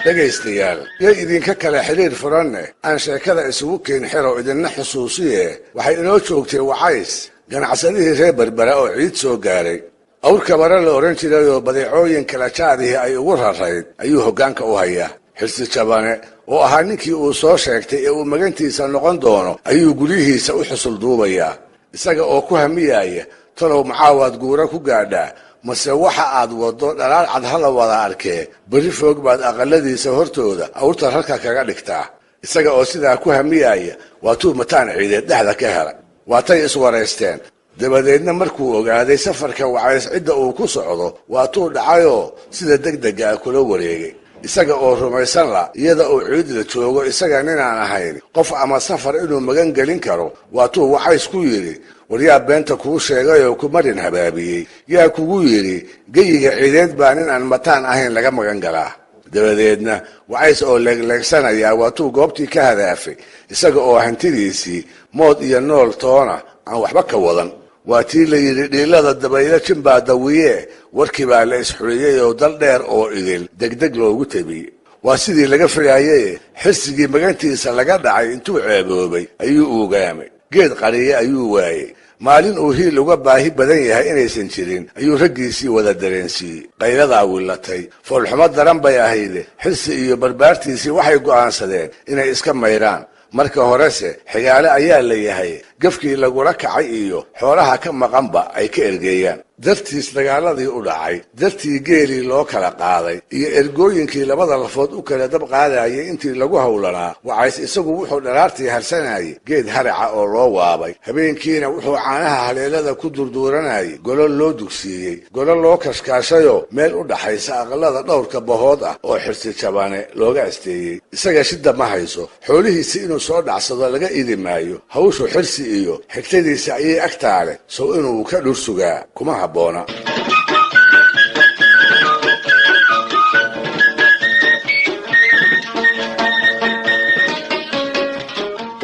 dhegaystayaal yay idinka kale xiriir furanne aan sheekada isugu keen xiro idinna xusuusiye waxay inoo joogtay Wacays ganacsadihii reer Berbera oo ciid soo gaaray awr kabara la oran jiray oo badeecooyin kala jaadihii ay ugu rarayd ayuu hoggaanka u hayaa Xirsi Jabane oo ahaa ninkii uu soo sheegtay ee uu magantiisa noqon doono ayuu guryihiisa u xusul duubayaa isaga oo ku hamiyaya talow macaawaad guura ku gaadhaa mase waxa aad wado dhalaal cad hala wada arkee bari foog baad aqaladiisa hortooda awrta rarka kaga dhigtaa isaga oo sidaa ku hamiyaya waatuu mataan ciideed dhexda ka helay waatay iswaraysteen dabadeedna markuu ogaaday safarka Wacays cidda uu ku socdo waatuu dhacayoo sida degdega kula wareegay isaga oo rumaysan la iyada oo ciid la joogo isaga ninaan ahayn qof ama safar inuu magan gelin karo waatuu Wacays ku yiri waryaa beenta kuu sheegay oo ku marin habaabiyey yaa kugu yiri geyiga ciideed baan in aan mataan ahayn laga magan galaa dabadeedna Wacays oo leegsanaya waatuu goobtii ka hadaafay isaga oo hantidiisii mood iyo nool toona aan waxba ka wadan waatii la yiri dhiilada dabayla jimbaa dawiye warkii baa la isxuriyay oo dal dheer oo idil degdeg loogu tabiyay waa sidii laga filayay xirsigii magantiisa laga dhacay intuu ceeboobay ayuu ugaamay geed qariye ayuu waayay maalin uu hiil uga baahi badan yahay inaysan jirin ayuu raggiisii wada dareensiiyey qayladaa wilatay foolxumo daran bay ahayd xirsi iyo barbaartiisii waxay go'aansadeen inay iska mayraan marka horese xigaale ayaa la yahay gafkii lagula kacay iyo xoolaha ka maqanba ay ka ergeeyaan dartiis dagaaladii u dhacay dartii geelii loo kala qaaday iyo ergooyinkii labada lafood u kala dab qaadayay intii lagu hawlanaa Wacays isagu wuxuu dharaartii harsanayay geed haraca oo loo waabay habeenkiina wuxuu caanaha haleelada ku durduuranayay golol loo dugsiiyey golol loo kashkaashayo meel u dhaxaysa aqalada dhowrka bahood ah oo xirsi jabane looga asteeyey isaga shida ma hayso xoolihiisa inuu soo dhacsado laga idimaayo hawshu xirsi iyo xigtadiisa ayay agtaale soo inuu ka dhursugaa kuma habboona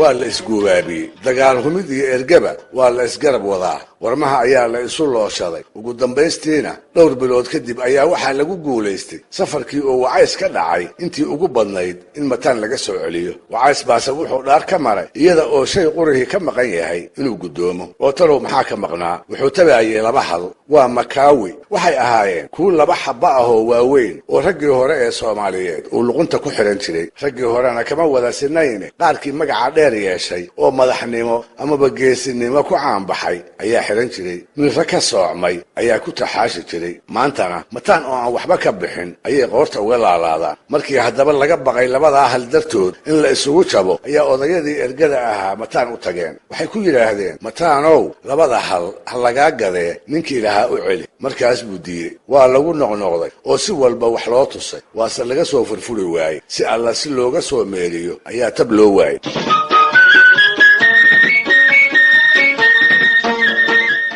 waa la isguubaabiyey dagaal humid iyo ergaba waa la isgarab wadaa warmaha ayaa la isu looshaday ugu dambaystiina dhowr bilood kadib ayaa waxaa lagu guulaystay safarkii oo Wacays ka dhacay intii ugu badnayd in mataan laga soo celiyo Wacays baase wuxuu dhaar ka maray iyada oo shay qurihii ka maqan yahay inuu gudoomo oo talow maxaa ka maqnaa wuxuu tabaayay laba hal waa makaawi waxay ahaayeen kuwa laba xabba ah oo waaweyn oo raggii hore ee Soomaaliyeed uu luqunta ku xiran jiray raggii horena kama wada sinayn qaarkii magaca dheer yeeshay oo madaxnimo ama geesinimo ku caan baxay ayaa xiran jiray milka ka soocmay ayaa ku taxaashi jiray maantana mataan oo aan waxba ka bixin ayay qoorta uga laalaadaan markii haddaba laga baqay labada hal dartood in la isugu jabo ayaa odayadii ergada ahaa mataan u tageen waxay ku yiraahdeen mataanow labada hal laga gadee ninkii lahaa u celi markaas buu diiday waa lagu noqnoqday oo si walba wax loo tusay waase laga soo furfuri waayay si alla si looga soo meeliyo ayaa tab loo waayay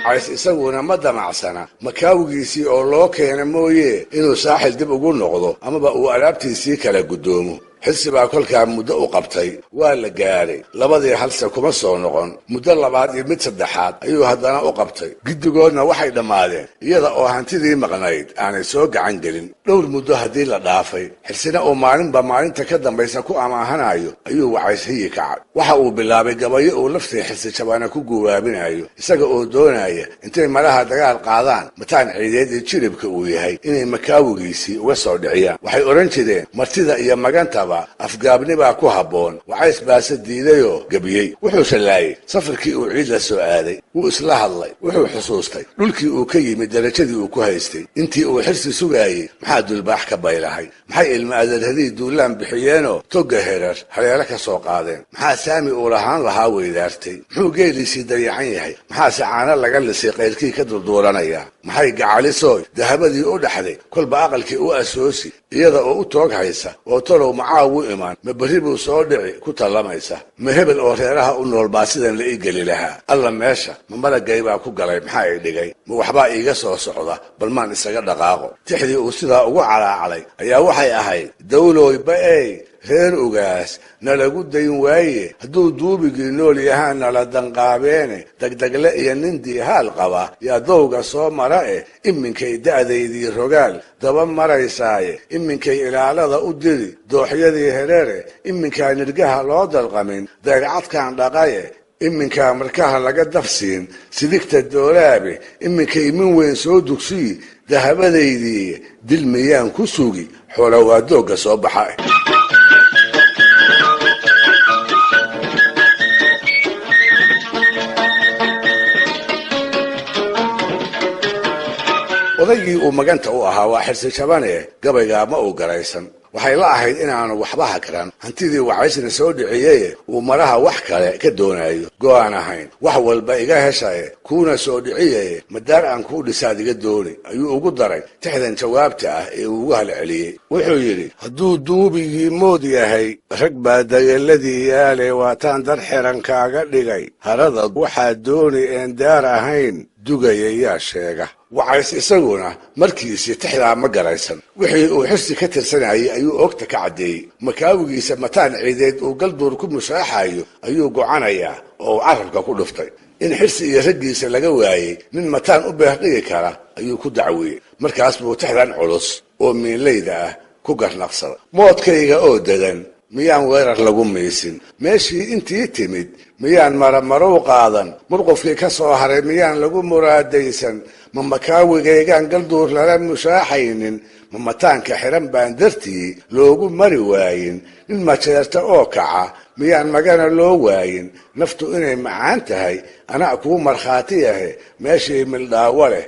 Wacays isaguna ma damacsana makaawigiisii oo loo keenay mooye inuu saaxil dib ugu noqdo amaba uu alaabtiisii kala gudoomo xirsi baa kolkaa muddo u qabtay waa la gaaray labadii halse kuma soo noqon muddo labaad iyo mid saddexaad ayuu haddana u qabtay giddigoodna waxay dhammaadeen iyada oo hantidii maqnayd aanay soo gacan gelin dhowr muddo haddii la dhaafay xirsina oo maalinba maalinta ka dambaysa ku amaahanayo ayuu Wacays hiyi kacay waxa uu bilaabay gabayo uu laftii xirsi jabaana ku guwaabinayo isaga oo doonaya intay malaha dagaal qaadaan mataan ciideed iyo jiribka uu yahay inay makaawigiisii uga soo dhiciyaan waxay oran jireen martida iyo magantaba afgaabni baa ku habboon Wacays baase diidayoo gabiyey wuxuu shallaayay safarkii uu ciid la soo aaday wuu isla hadlay wuxuu xusuustay dhulkii uu ka yimid darajadii uu ku haystay intii uu xirsi sugayay maxaa dulbaax ka baylahay maxay ilma adeerhadii duulaan bixiyeenoo toga herar haleelo ka soo qaadeen maxaa saami uu lahaan lahaa weydaartay muxuu geeliisii dayacan yahay maxaase caano laga lisay qayrkii ka durduuranaya maxay gacalisooy dahabadii u dhaxday kolba aqalkii u asoosi iyada oo u toog haysa oo talow macaawu imaan ma berri buu soo dhici ku tallamaysa ma hebel oo reeraha u nool baa sidan la ii geli lahaa alla meesha ma malagay baa ku galay maxaa i dhigay ma waxbaa iiga soo socda bal maan isaga dhaqaaqo tixdii uu sidaa ugu calaacalay ayaa waxay ahayd dawlooy ba'ey reer ugaas nalagu dayn waaye hadduu duubigii nool yahaa nala danqaabeene degdegle iyo nin diihaal qaba yaa dowga soo mara iminkay da'daydii rogaal daba maraysaaye iminkay ilaalada u diri dooxyadii hereere iminkaa nirgaha loo dalqamin deegcadkaan dhaqaye iminkaa markaha laga dafsiin sidigta doolaabe iminkay min weyn soo dugsiyi dahabadaydii dil miyaan ku sugi xoola waa doogga soo baxa odaygii uu maganta u ahaa waa xirsi jabane gabaygaa ma uu garaysan waxay la ahayd inaanu waxba hakran hantidii wacaysna soo dhiciyey uu maraha wax kale ka doonayo go'aan ahayn wax walba iga heshay kuuna soo dhiciyey madaar aan ku dhisaad iga dooni ayuu ugu daray tixdan jawaabta ah ee uu hal celiyay wuxuu yiri hadduu duubigii mood yahay rag baa dagaladii yaale waataan dar xiran kaaga dhigay harada waxaa dooni een daar ahayn dugaya yaa sheega wacays isaguna markiisii tixdaa ma garaysan wixii uu xirsi ka tirsanayay ayuu ogta ka cadeeyay makaawigiisa mataan ciideed uu galduur ku mushaaxayo ayuu gocanayaa oo carabka ku dhuftay in xirsi iyo raggiisa laga waayay nin mataan u beeqigi kara ayuu ku dacwiyey markaas buu tixdan culus oo miinleyda ah ku garnaqsaday moodkayga oo degan miyaan weerar lagu miisin meeshii intii timid miyaan maramarow qaadan murqofkii ka soo haray miyaan lagu muraadaysan ma makaawigaygaan galduur lala mushaaxaynin ma mataanka xiran baan dartii loogu mari waayin nin majeerta oo kaca miyaan magana loo waayin naftu inay macaan tahay anaa kuu markhaati yahe meeshii mildhaawo leh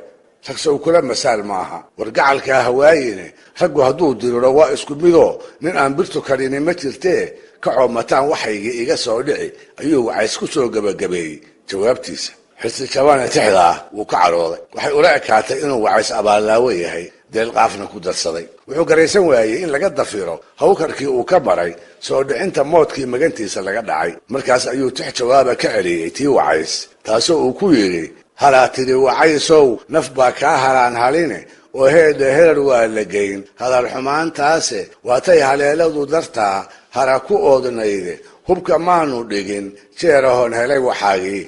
ragsow kula masaal maaha wargacalkaa hawaayine raggu hadduu diriro waa isku midoo nin aan birtu karini ma jirtee kacoo mataan waxaygii iga soo dhici ayuu wacays ku soo gebagabeeyey jawaabtiisa xirsi jabane tixdaa wuu ka cadhooday waxay ula ekaatay inuu wacays abaallaawo yahay deelqaafna ku darsaday wuxuu garaysan waayey in laga dafiro hawkarkii uu ka maray soo dhicinta moodkii magantiisa laga dhacay markaas ayuu tix jawaaba ka celiyey tii wacays taasoo uu ku yidhi halaa tidhi wacaysow naf baa kaa halaan haline oo heedha herar waa la geyn hadal xumaantaase waatay haleeladu dartaa hara ku oodnayde hubka maanu dhigin jeerahoon helay waxaagii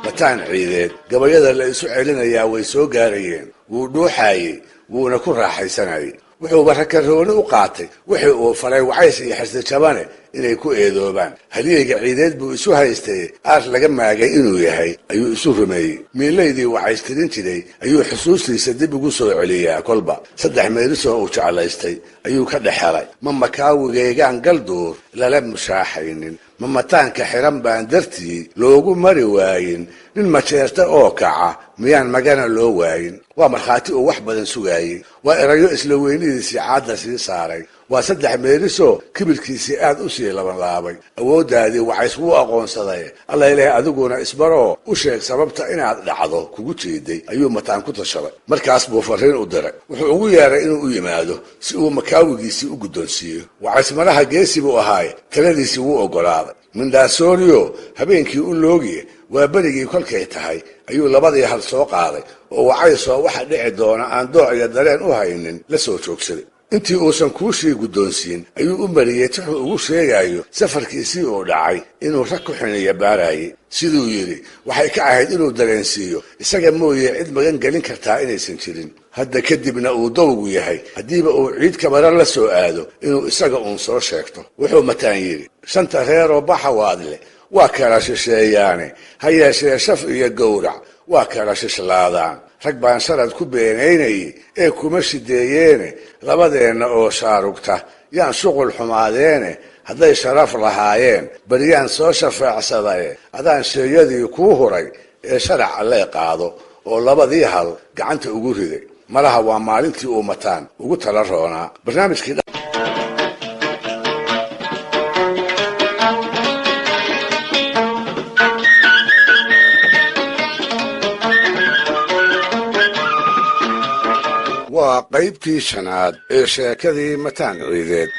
mataan ciideed gabayada la isu celinayaa way soo gaarayeen wuu dhuuxaayey wuuna ku raaxaysanayay wuxuu barakarooni u qaatay wixii uu falay wacays iyo xirsi jabane inay ku eedoobaan halyeyga ciideed buu isu haystay aar laga maagay inuu yahay ayuu isu rumeeyey miilaydii wacays tirin jiray ayuu xusuustiisa dib ugu soo celiyaa kolba saddex meelisoo uu jeclaystay ayuu ka dhex helay ma makaawigaygaan galduur lala mushaaxaynin ma mataanka xiran baan dartii loogu mari waayin nin majeerta oo kaca miyaan magana loo waayin waa markhaati uu wax badan sugaayey waa erayo isla weynidiisii caadda sii saaray waa saddex meelisoo kibirkiisii aad u sii labanlaabay awooddaadii wacays wuu aqoonsaday alla ilaahay adiguna isbaroo u sheeg sababta inaad dhacdo kugu jeeday ayuu mataan ku tashaday markaas buu farriin u diray wuxuu ugu yeeray inuu u yimaado si uu makaawigiisii u guddoonsiiyo wacays maraha geesi buu ahaay taladiisii wuu oggolaaday mindhaasooniyo habeenkii u loogiye waa berigii kolkay tahay ayuu labadii hal soo qaaday oo wacaysoo waxa dhici doona aan dooc iyo dareen u haynin la soo joogsaday intii uusan kuushii guddoonsiin ayuu u mariyey tixuu ugu sheegayo safarkiisii uu dhacay inuu rag ku xiniya baarayay siduu yidhi waxay ka ahayd inuu dareensiiyo isaga mooye cid magan gelin kartaa inaysan jirin hadda kadibna uu dowgu yahay haddiiba uu ciid kabara la soo aado inuu isaga uun soo sheegto wuxuu mataan yidhi shanta reeroo baxawaad leh waa kala shisheeyaane ha yeeshee shaf iyo gowrac waa kala shishlaadaan rag baan sharad ku beenaynayay ee kuma shideeyeene labadeenna oo shaarugta yaan shuqul xumaadeene hadday sharaf lahaayeen baryaan soo shafeecsadaye adaan sheeyadii kuu huray ee sharac allee qaado oo labadii hal gacanta ugu riday malaha waa maalintii uu mataan ugu tala roonaa barnaamijkii waa qaybtii shanaad ee sheekadii mataan ciideed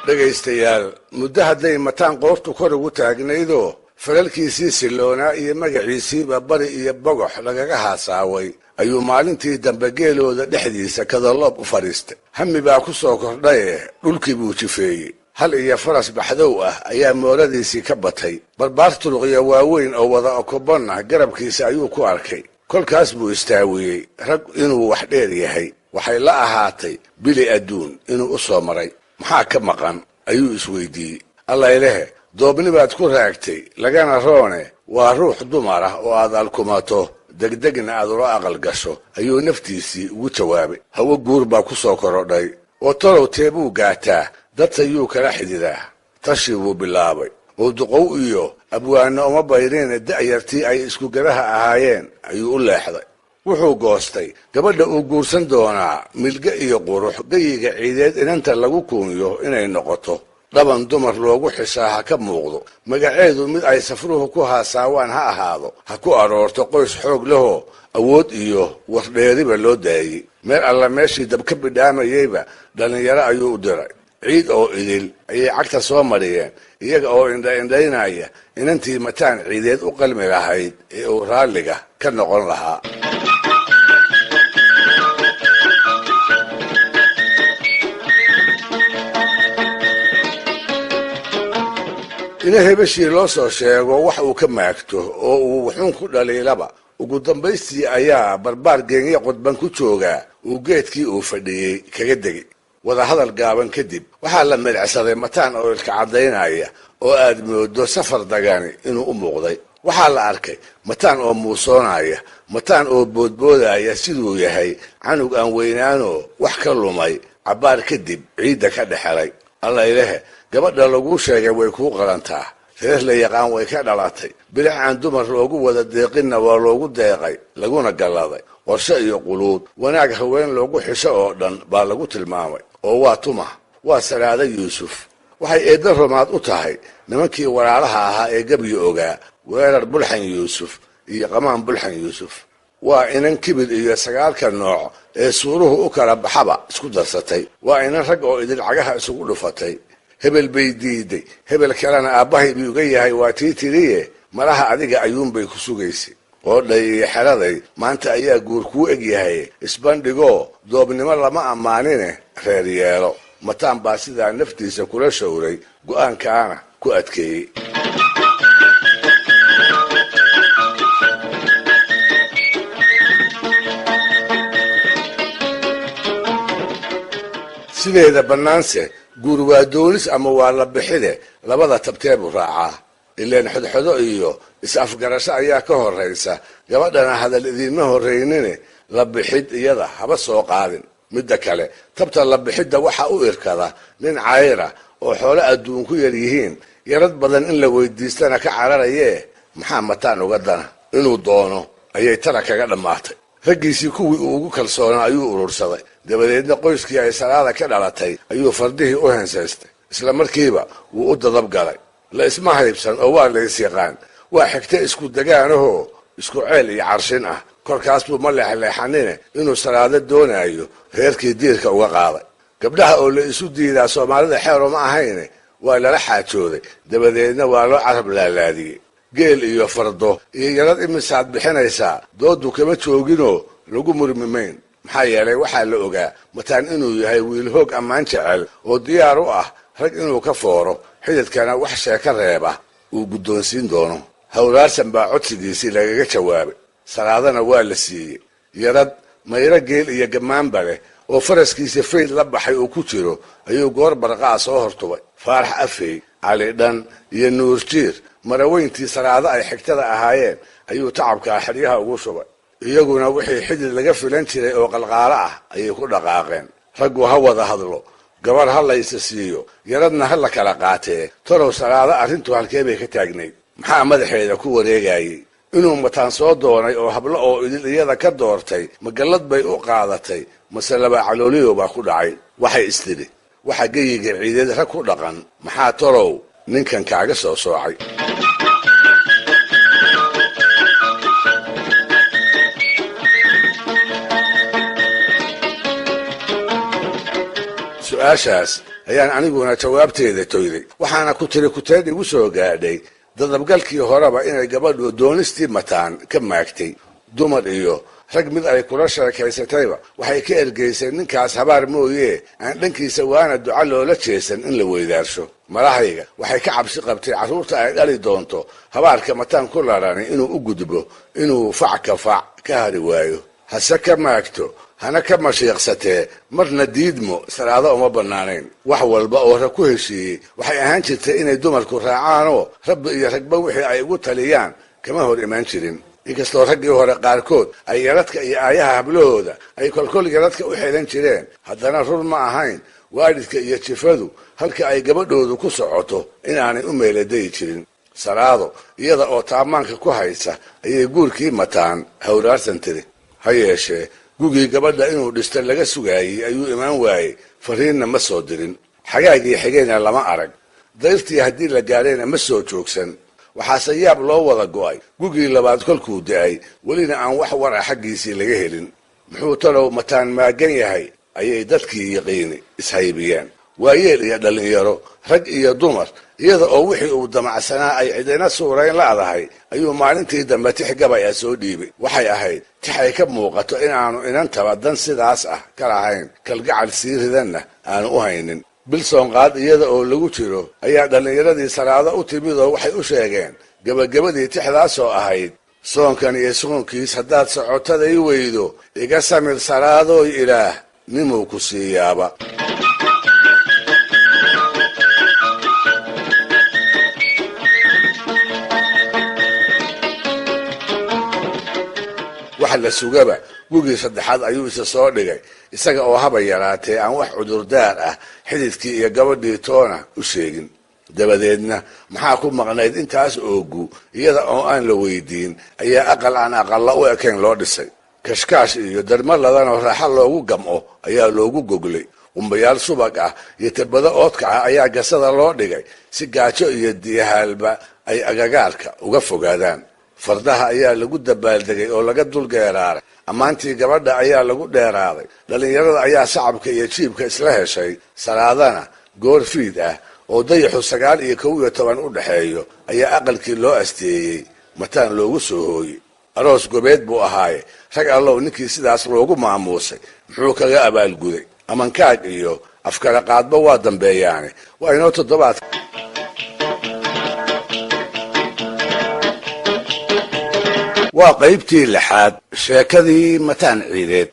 dhegaystayaal muddo hadday mataan qoortu kor ugu taagnaydoo falalkiisii silloonaa iyo magaciisiiba bari iyo bogox lagaga haasaaway ayuu maalintii dambe geelooda dhexdiisa kadaloob u fadhiistay hami baa ku soo kordhaye dhulkii buu jifeeyey hal iyo faras baxdow ah ayaa mooradiisii ka batay barbaar turuqya waaweyn oo wada okobonna garabkiisa ayuu ku arkay kolkaas buu istaawiyey rag inuu wax dheer yahay waxay la ahaatay bili adduun inuu u soo maray maxaa ka maqan ayuu isweydiiyey allaylehe doobni baad ku raagtay lagana roone waa ruux dumar ah oo aad alkumato degdegna aad ula aqal gasho ayuu naftiisii ugu jawaabay hawo guur baa ku soo korodhay oo tolow teebuu gaataa dadka yuu kala xididaa tashi buu bilaabay oo duqow iyo abwaano uma bayrina da'yartii ay isku garaha ahaayeen ayuu u leexday wuxuu goostay gabadha uu guursan doonaa milge iyo qurux gayiga ciideed inanta lagu kuunyo inay noqoto dhaban dumar loogu xisaa ha ka muuqdo magaceedu mid ay safruhu ku haasaawaan ha ahaado ha ku aroorto qoys xoog lehoo awood iyo wardheeriba loo daayey meel alla meeshii dab ka bidhaamayeyba dhallinyaro ayuu u diray ciid oo idil ayay cagta soo mariyeen iyaga oo indhaynaya inantii mataan ciideed u qalmi lahayd ee uu raalliga ka noqon lahaa ina hebeshii loo soo sheego wax uu ka maagto oo uu wuxuun ku dhaliilaba ugu dambaystii ayaa barbaar geenya qudban ku joogaa uu geedkii uu fadhiyey kaga degay wadahadal gaaban kadib waxaa la midacsaday mataan oo ilka caddaynaya oo aad moodo safar dagani inuu u muuqday waxaa la arkay mataan oo muusoonaya mataan oo boodboodaya siduu yahay canug aan weynaanoo wax ka lumay cabbaar kadib ciidda ka dhexelay allaylehe gabadha laguu sheegay way kuu qalantaa reer la yaqaan way ka dhalatay bilic aan dumar loogu wada deeqinna waa loogu deeqay laguna galladay qorshe iyo quluud wanaag haween loogu xisho oo dhan baa lagu tilmaamay oo waa tuma waa salaada yuusuf waxay eedda rumaad u tahay nimankii walaalaha ahaa ee gebyi ogaa weerar bulxan yuusuf iyo qamaan bulxan yuusuf waa inan kibir iyo sagaalka nooc ee suuruhu u kala baxaba isku darsatay waa inan rag oo idil cagaha isugu dhufatay hebel bay diiday hebel kalena aabbahay buu uga yahay waa tii tiriye malaha adiga ayuunbay ku sugaysay qoodhay iyo xeraday maanta ayaa guur kuu eg yahay isbandhigoo doobnimo lama ammaanine reer yeelo mataan baa sidaa naftiisa kula showray go'aankaana ku adkeeyey sideeda bannaanse guur waa doonis ama waa la bixide labada tabtee buu raacaa ileen xodxodo iyo is-afgarasho ayaa ka horraysa gabadhana hadal idiinma horraynine la bixid iyada haba soo qaadin midda kale tabta la bixidda waxaa u irkada nin cayra oo xoolo adduun ku yar yihiin yarad badan in la weydiistana ka cararayee maxaa mataan uga dana inuu doono ayay tara kaga dhammaatay raggiisii kuwii uu ugu kalsoonaa ayuu urursaday dabadeedna qoyskii ay salaada ka dhalatay ayuu fardihii u hensaystay isla markiiba wuu u dadab galay la isma haybsan oo waa lays yaqaan waa xigta isku degaanahoo isku ceel iyo carshin ah korkaas buu ma leexleexanine inuu salaado doonaayo reerkii diirka uga qaaday gabdhaha oo la isu diidaa soomaalida xeero ma ahayne waa lala xaajooday dabadeedna waa loo carab laalaadiyey geel iyo fardo iyo yarad imisaad bixinaysaa doodu kama jooginoo lagu murmimayn maxaa yeelay waxaa la ogaa mataan inuu yahay wiil hoog ammaan jecel oo diyaar u ah rag inuu ka fooro xididkana wax sheeka reeba uu guddoonsiin doono hawlaarsan baa codsigiisii lagaga jawaabay salaadana waa la siiyey yarad mayro geel iyo gammaanba leh oo faraskiisa fayd la baxay uu ku jiro ayuu goor barqaa soo hortubay faarax afey cali dhan iyo nuur jiir maraweyntii salaado ay xigtada ahaayeen ayuu tacabkaa xeryaha ugu shubay iyaguna wixii xidid laga filan jiray oo qalqaalo ah ayay ku dhaqaaqeen raggu ha wada hadlo gabar ha laysa siiyo yaradna ha la kala qaatee talow salaado arrintu halkee bay ka taagnayd maxaa madaxeeda ku wareegayey inuu mataan soo doonay oo hablo oo idil iyada ka doortay magallad bay u qaadatay mase laba calooliyo baa ku dhacay waxay istidhi waxa geyiga ciideed rag ku dhaqan maxaa talow ninkan kaaga soo soocay su-aashaas ayaan aniguna jawaabteeda toyday waxaana ku tiri kuteed igu soo gaadhay dadabgalkii horeba inay gabadhu doonistii mataan ka maagtay dumar iyo rag mid ay kula sheekaysatayba waxay ka ergaysay ninkaas habaar mooyee aan dhankiisa waana duca loola jeesan in la weydaarsho malahayga waxay ka cabsi qabtay carruurta ay dhali doonto habaarka mataan ku larani inuu u gudbo inuu fac ka fac ka hari waayo hase ka maagto hana ka mashiiqsatee marna diidmo salaado uma bannaanayn wax walba oo rag ku heshiiyey waxay ahaan jirtay inay dumarku raacaanoo rabbi iyo ragba wixii ay ugu taliyaan kama hor imaan jirin inkastoo raggii hore qaarkood ay yaradka iyo aayaha hablahooda ay kolkol yaradka u xelan jireen haddana run ma ahayn waalidka iyo jifadu halka ay gabadhoodu ku socoto inaanay u meeladayi jirin. Saraado iyada oo taamaanka ku haysa ayay guurkii mataan hawraarsan tiri. Ha yeeshee gugii gabadha inuu dhista laga sugaayey ayuu imaan waayey, fariinna ma soo dirin. Xagaagii xigayna lama arag, dayrtii haddii la gaadhayna ma soo joogsan. waxaase yaab loo wada go'ay gugii labaad kolkuu da'ay welina aan wax war ah xaggiisii laga helin. muxuu talow mataan maagan yahay ayay dadkii yaqiini ishaybiyeen, waayeel iyo dhallinyaro, rag iyo dumar, iyada oo wixii uu damacsanaa ay cidina suurayn la'dahay ayuu maalintii dambe tix gabay ah soo dhiibay. waxay ahayd tix ay ka muuqato inaanu inantaba dan sidaas ah ka lahayn, kalgacal sii ridanna aanu u haynin. bilsoonqaad iyada oo lagu jiro ayaa dhallinyaradii Saraado u timid oo waxay u sheegeen gabagabadii tixdaasoo ahayd: soonkan iyo soonkiis haddaad socotada i weydo, iga samir Saraadooy, ilaah nimuu ku siiyaaba. waxa la sugaba gugii saddexaad ayuu isa soo dhigay, isaga oo haba yaraatee aan wax cudurdaar ah xididkii iyo gabadhii toona u sheegin. dabadeedna maxaa ku maqnayd intaas oogu iyada oo aan la weydiin ayaa aqal aan aqalla u ekayn loo dhisay. kashkaash iyo darma ladanoo raaxa loogu gamco ayaa loogu goglay. qumbayaal subag ah iyo tirbado oodkaca ayaa gasada loo dhigay si gaajo iyo diyahaalba ay agagaarka uga fogaadaan. fardaha ayaa lagu dabaaldegay oo laga dulgeeraaray. ammaantii gabadha ayaa lagu dheeraaday. dhallinyarada ayaa sacabka iyo jiibka isla heshay. Saraadana goor fiid ah oo dayaxu 9 iyo 11 u dhaxeeyo ayaa aqalkii loo asteeyey mataan loogu soo hooyey. aroos gobeed buu ahaaye, rag allow ninkii sidaas loogu maamuusay muxuu kaga abaalguday? amankaag iyo afkala qaadba waa dambeeyaane. waa inoo toddobaad waa qaybtii 6 sheekadii mataan ciideed.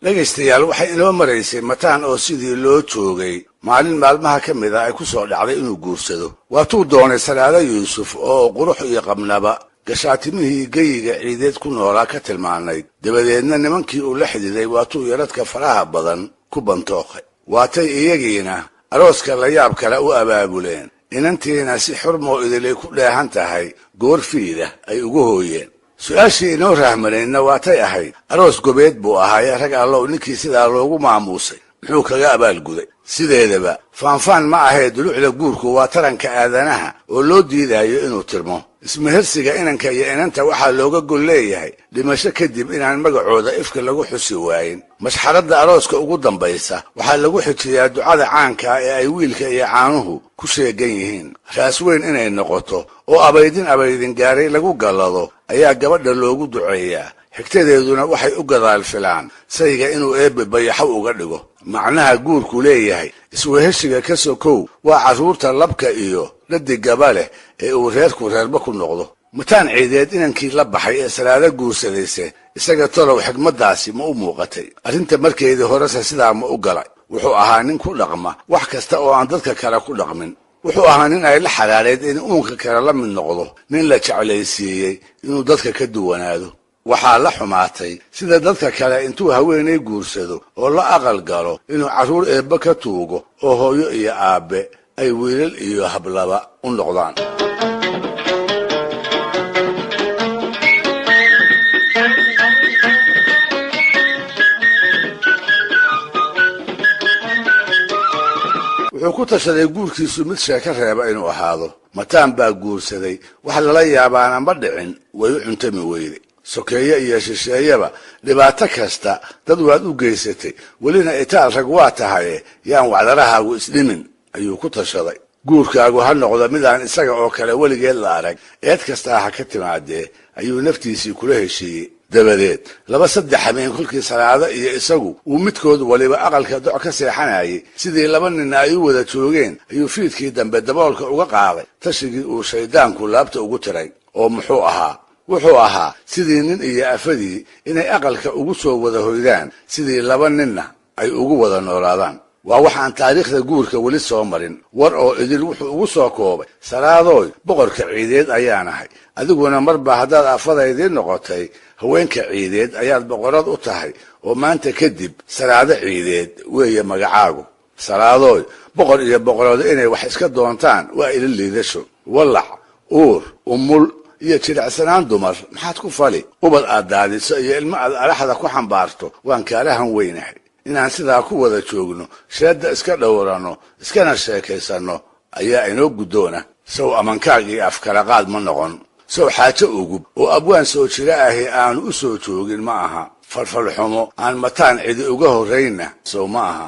dhegaystayaal, waxay inoo maraysay mataan oo sidii loo joogay maalin maalmaha ka mid ah ay ku soo dhacday inuu guursado. waatuu doonay Salaado Yuusuf oo qurux iyo qabnaba gashaatimihii geyiga ciideed ku noolaa ka tilmaanayd. dabadeedna nimankii uu la xididay waatuu yaradka faraha badan ku bantooqay. waatay iyagiina arooska la yaab kale u abaabuleen. inantiina si xurmoo idilay ku dheehan tahay goor fiida ay ugu hooyeen. su-aashii inoo rahmanaydna waatay ahayd: aroos gobeed buu ahaaye, rag allow ninkii sidaa loogu maamuusay muxuu kaga abaalguday? sideedaba faanfaan ma ahee dulucda guurku waa taranka aadanaha oo loo diidayo inuu tirmo. ismehersiga inanka iyo inanta waxaa looga gol leeyahay dhimasho kadib inaan magacooda ifka lagu xusi waayin. mashxaradda arooska ugu dambaysa waxaa lagu xijiyaa ducada caanka ah ee ay wiilka iyo caanuhu ku sheegan yihiin. raas weyn inay noqoto oo abaydin gaaray lagu gallado ayaa gabadha loogu duceeyaa. xigtadeeduna waxay u gadaal filaan sayga inuu eebbe bayaxo uga dhigo. macnaha guurku leeyahay isweheshiga ka sokow waa carruurta labka iyo dhadigaba leh ee uu reerku reerba ku noqdo. mataan ciideed inankii la baxay ee Salaado guursadayse isaga talow xigmaddaasi ma u muuqatay? arrinta markeedii horese sidaa ma u galay? wuxuu ahaa nin ku dhaqma wax kasta oo aan dadka kale ku dhaqmin. wuxuu ahaa nin ay la xalaaleed in uunka kale la mid noqdo, nin la jeclaysiiyey inuu dadka ka duwanaado. waxaa la xumaatay sida dadka kale intuu haweenay guursado oo la aqal galo inuu carruur eebbe ka tuugo oo hooyo iyo aabbe ay wiilal iyo hablaba u noqdaan. wuxuu ku tashaday guurkiisu mid sheeko reeba inuu ahaado. mataan baa guursaday, wax lala yaabaana ma dhicin, way u cuntami weyday. sokeeye iyo shisheeyaba dhibaato kasta dad waad u geysatay, welina itaal rag waa tahaye yaan wacdarahaagu isdhimin ayuu ku tashaday. guurkaagu ha noqdo midaan isaga oo kale weligeed la arag, eed kastaa ha ka timaadee ayuu naftiisii kula heshiiyey. dabadeed 2-3 habeen kolkii Salaado iyo isagu uu midkood waliba aqalka doc ka seexanayay, sidii 2 nin ay u wada joogeen ayuu fiidkii dambe daboolka uga qaaday tashigii uu shaydaanku laabta ugu tiray. oo muxuu ahaa? wuxuu ahaa sidii nin iyo afadii inay aqalka ugu soo wada hoydaan, sidii 2 ninna ay ugu wada noolaadaan. waa waxaan taariikhda guurka weli soo marin war oo idil wuxuu ugu soo koobay salaadooy boqorka ciideed ayaan ahay adiguna marba haddaad afadaydii noqotay haweenka ciideed ayaad boqorad u tahay oo maanta kadib salaado ciideed weeye magacaagu salaadooy boqor iyo boqorada inay wax iska doontaan waa ila liidasho wallac uur umul iyo jilicsanaan dumar maxaad ku fali ubad aad daadiso iyo ilmo aad araxda ku xambaarto waan kaalahan weynahay inaan sidaa ku wada joogno sheedda iska dhowrano iskana sheekaysanno ayaa inoo guddoona sow amankaag iyo afkalaqaad ma noqon sow xaajo ugub oo abwaan soo jira ahi aanu u soo joogin ma aha falfalxumo aan mataan cidi uga horraynna sow ma aha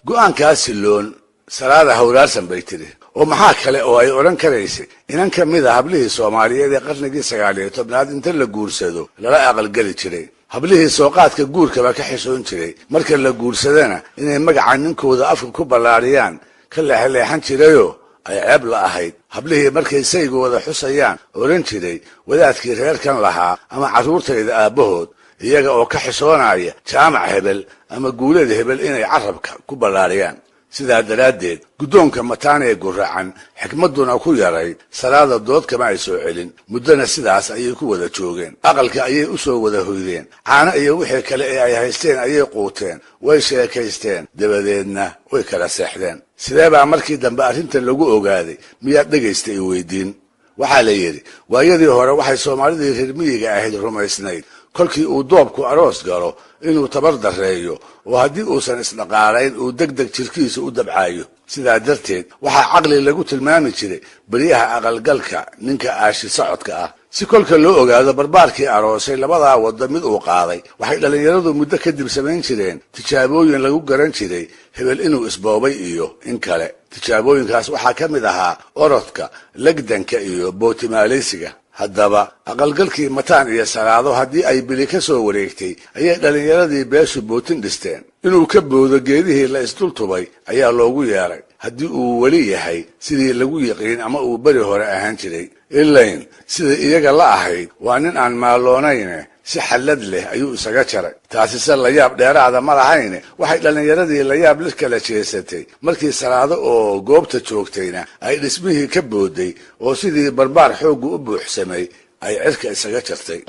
go'aankaas siloon salaada hawraarsan bay tiri oo maxaa kale oo ay odhan karaysay inan ka mid a hablihii soomaaliyeed ee qarnigii 19aad inta la guursado lala aqalgeli jiray hablihii sooqaadka guurkaba ka xishoon jiray marka la guursadana inay magaca ninkooda afka ku ballaariyaan ka leexleexan jirayoo ay ceeb la ahayd hablihii markay saygooda xusayaan odhan jiray wadaadkii reerkan lahaa ama carruurtayda aabbahood iyaga oo ka xishoonaya jaamac hebel ama guulada hebel inay carabka ku ballaariyaan sidaa daraaddeed guddoonka mataan ee guracan xikmadduna ku yaray salaada dood kama ay soo celin muddana sidaas ayay ku wada joogeen aqalka ayay u soo wada hoydeen caano iyo wixii kale ee ay haysteen ayay quuteen way sheekaysteen dabadeedna way kala seexdeen sidee baa markii dambe arrintan lagu ogaaday miyaad dhegaysta i weydiin waxaa la yidhi waayadii hore waxay soomaalidii reer miyiga ahayd rumaysnayd kolkii uu doobku aroos galo inuu tabar darreeyo oo haddii uusan isdhaqaalayn uu degdeg jirkiisa u dabcaayo sidaa darteed waxaa caqli lagu tilmaami jiray beryaha aqalgalka ninka aashi socodka ah si kolka loo ogaado barbaarkii aroosay labadaa wadda mid uu qaaday waxay dhallinyaradu muddo kadib samayn jireen tijaabooyin lagu garan jiray hebel inuu isboobay iyo in kale tijaabooyinkaas waxaa ka mid ahaa orodka legdanka iyo bootimaalaysiga haddaba aqalgalkii mataan iyo salaado haddii ay bili ka soo wareegtay ayay dhallinyaradii beeshu bootin dhisteen inuu ka boodo geedihii la isdultubay ayaa loogu yeeray haddii uu weli yahay sidii lagu yiqiin ama uu beri hore ahaan jiray ilayn sida iyaga la ahayd waa nin aan maalloonayne si xallad leh ayuu isaga jaray taasise layaab dheeraada ma lahayne waxay dhallinyaradii layaab la kala jeesatay markii salaado oo goobta joogtayna ay dhismihii ka booday oo sidii barbaar xooggu u buuxsamay ay cirka isaga jartay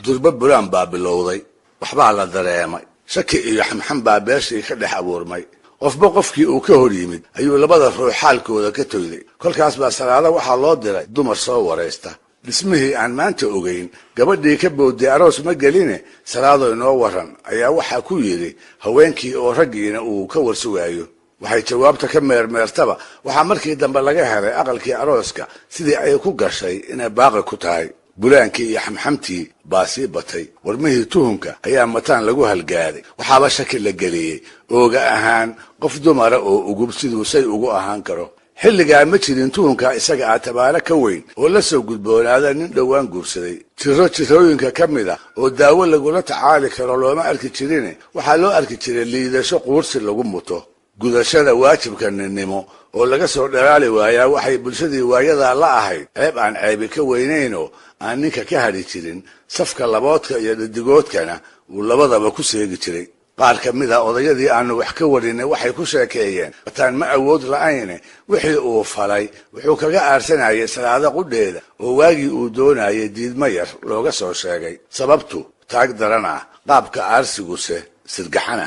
durba bulaan baa bilowday waxbaa la dareemay shaki iyo xamxam baa beeshii ka dhex abuurmay qofba qofkii uu ka hor yimid ayuu labada ruux xaalkooda ka toyday kolkaas baa salaado waxaa loo diray dumar soo waraysta dhismihii aan maanta ogayn gabadhii ka booday aroos ma geline salaado inoo waran ayaa waxaa ku yidhi haweenkii oo raggiina uu ka warsugaayo waxay jawaabta ka meermeertaba waxaa markii dambe laga helay aqalkii arooska sidii ay ku gashay inay baaqi ku tahay bulaankii iyo xamxamtii baa sii batay warmihii tuhunka ayaa mataan lagu halgaaday waxaaba shaki la geliyey ooga ahaan qof dumara oo ugub siduu say ugu ahaan karo xilligaa ma jirin tuhunka isaga ah tabaalo ka weyn oo la soo gudboonaada nin dhowaan guursaday jirooyinka ka mid a oo daawo lagula tacaali karo looma arki jirine waxaa loo arki jiray liidasho quursi lagu muto gudashada waajibka ninnimo oo laga soo dhalaali waayaa waxay bulshadii waayadaa la ahayd ceeb aan ceebi ka weynaynoo aan ninka ka hadhi jirin safka laboodka iyo dhadigoodkana uu labadaba ku seegi jiray qaar ka mid a odayadii aanu wax ka warinay waxay ku sheekeeyeen mataan ma awood la'ayne wixii uu falay wuxuu kaga aarsanayay salaado qudheeda oo waagii uu doonayay diidma yar looga soo sheegay sababtu taag daran ah qaabka aarsiguse sirgaxana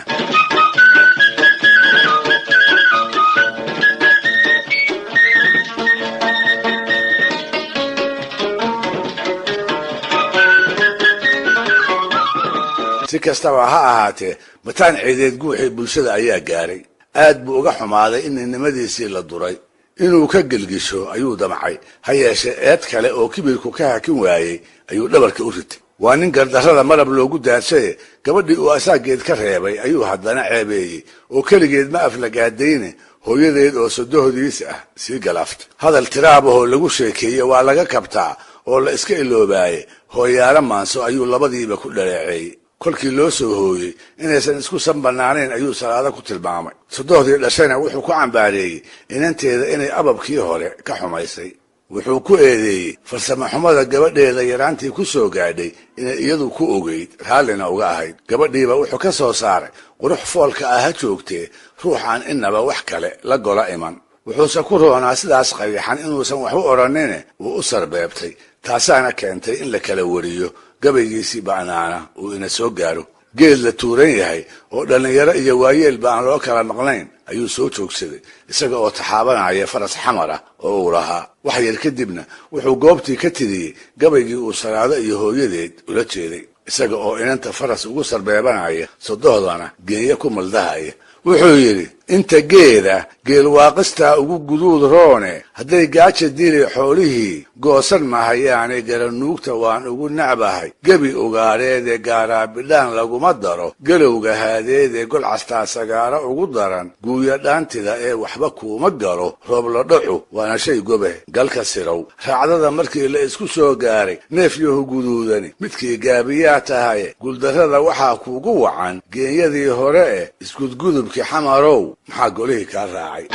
si kastaba ha ahaatee mataan ciideed guuxii bulshada ayaa gaaray aad buu uga xumaaday in ninnimadiisii la duray inuu ka gelgisho ayuu damcay ha yeeshee eed kale oo kibirku ka hakin waayey ayuu dhabarka u ritay waa nin gardarrada malab loogu daadsaye gabadhii uu asaageed ka reebay ayuu haddana ceebeeyey oo keligeed ma aflagaadayne hooyadeed oo sodohdiis ah sii galaaftay. hadal tiraabahoo lagu sheekeeye waa laga kabtaa oo la iska iloobaaye hooyaalo maanso ayuu labadiiba ku dhaleeceeyey. kolkii loo soo hooyey inaysan isku sanbanaanayn ayuu salaado ku tilmaamay. sodohdii dhashayna wuxuu ku cambaareeyey inanteeda inay ababkii hore ka xumaysay. wuxuu ku eedeeyey farsamo xumada gabadheeda yaraantii ku soo gaadhay inay iyadu ku ogeyd raallina uga ahayd. gabadhiiba wuxuu ka soo saaray qurux foolka ah ha joogtee ruuxaan inaba wax kale la gola iman. wuxuuse ku roonaa sidaas qayaxan inuusan wax u odhanine uu u sarbeebtay. taasaana keentay in la kala wariyo gabaygiisii ba'naana uu ina soo gaaro. geed la tuuran yahay oo dhallinyaro iyo waayeelba aan loo kala maqnayn ayuu soo joogsaday isaga oo taxaabanaya faras xamar ah oo uu lahaa. wax yar kadibna wuxuu goobtii ka tiriyey gabaygii uu salaado iyo hooyadeed ula jeeday, isaga oo inanta faras ugu sarbeebanaya sodohdana geenya ku maldahaya. wuxuu yidhi inta geeda geelwaaqistaa ugu guduud roone hadday gaaja dili xoolihii goosan mahayaane garanuugta waan ugu nacbahay. gebi ugaadheedee gaaraabidhaan laguma daro galowga haadeedee golcastaa sagaaro ugu daran guuya dhaantida ee waxba kuuma galo roobla dhacu waana shay gobe galka sirow. raacdada markii la isku soo gaaray neef yahu guduudani midkii gaabiyaa tahaye guuldarrada waxaa kuugu wacan geenyadii hore eh isgudgudubkii xamarow maxaa golihii kaa raacay.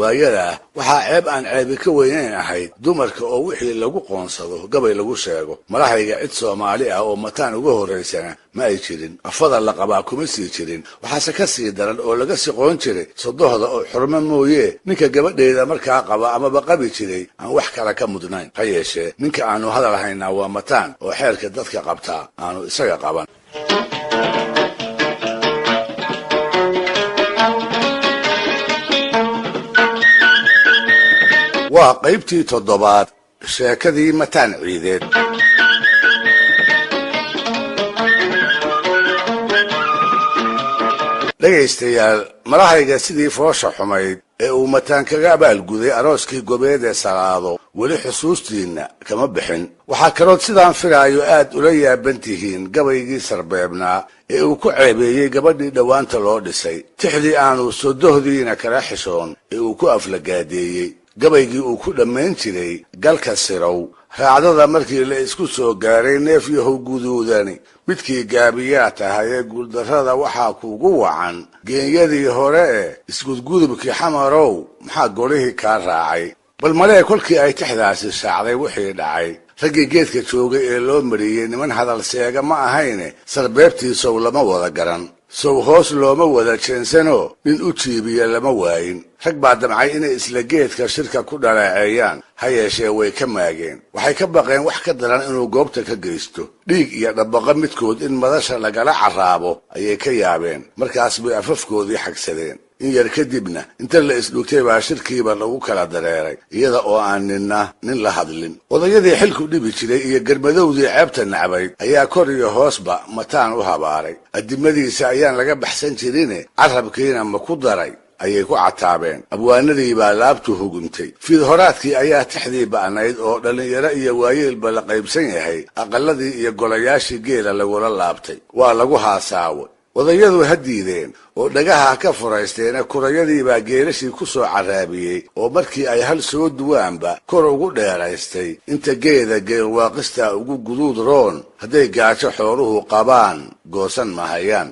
waayadaa waxaa ceeb aan ceebi ka weynayn ahayd dumarka oo wixii lagu qoonsado gabay lagu sheego. malahayga cid soomaali ah oo mataan uga horraysana ma ay jirin, afada la qabaa kuma sii jirin. waxaase ka sii daran oo laga siqoon jiray sodohda oo xurmo mooye ninka gabadheeda markaa qaba amaba qabi jiray aan wax kale ka mudnayn. ha yeeshee ninka aanu hadal haynaa waa mataan oo xeerka dadka qabtaa aanu isaga qaban. waa qaybtii 7 sheekadii mataan ciideed. dhegaystayaal, malahayga sidii foosha xumayd ee uu mataan kaga abaalguday arooskii gobeed ee salaado weli xusuustiinna kama bixin. waxaa kalood sidaan filaayo aad ula yaaban tihiin gabaygii sarbeebnaa ee uu ku ceebeeyey gabadhii dhowaanta loo dhisay, tixdii aanu sodohdiina kala xishoon ee uu ku aflagaadeeyey, gabaygii uu ku dhammayn jiray galka sirow. raacdada markii la isku soo gaaray neef yahow guduudani midkii gaabiyaa tahayee guuldarrada waxaa kuugu wacan geenyadii hore ee isgudgudubkii xamarow maxaa golihii kaa raacay. bal malee kolkii ay tixdaasi shaacday wixii dhacay, raggii geedka joogay ee loo mariyey niman hadal seega ma ahayne sarbeebtii sow lama wada garan, sow hoos looma wada jeensanoo nin u jiibiya lama waayin. rag baa damcay inay isla geedka shirka ku dhaleeceeyaan, ha yeeshee way ka maageen. waxay ka baqeen wax ka daran inuu goobta ka geysto, dhiig iyo dhabbaqo midkood in madasha lagala carraabo ayay ka yaabeen. markaas bay afafkoodii xagsadeen. in yar kadibna inta la isdhugtay baa shirkiiba lagu kala dareeray iyada oo aan nin la hadlin. odayadii xilku dhibi jiray iyo garmadowdii ceebta nacbayd ayaa kor iyo hoosba mataan u habaaray. addimadiisa ayaan laga baxsan jirine carrabkiina ma ku daray ayay ku cataabeen. abwaanadii baa laabtu hugumtay. fiidhoraadkii ayaa tixdii ba'nayd oo dhallinyaro iyo waayeelba la qaybsan yahay aqalladii iyo golayaashii geela lagula laabtay. waa lagu haasaaway. odayadu ha diideen oo dhagaha ka furaysteena kurayadii baa geelashii ku soo carraabiyey oo markii ay hal soo duwaanba kor ugu dheeraystay inta geeda geelwaaqistaa ugu guduud roon hadday gaajo xooluhu qabaan goosan mahayaan.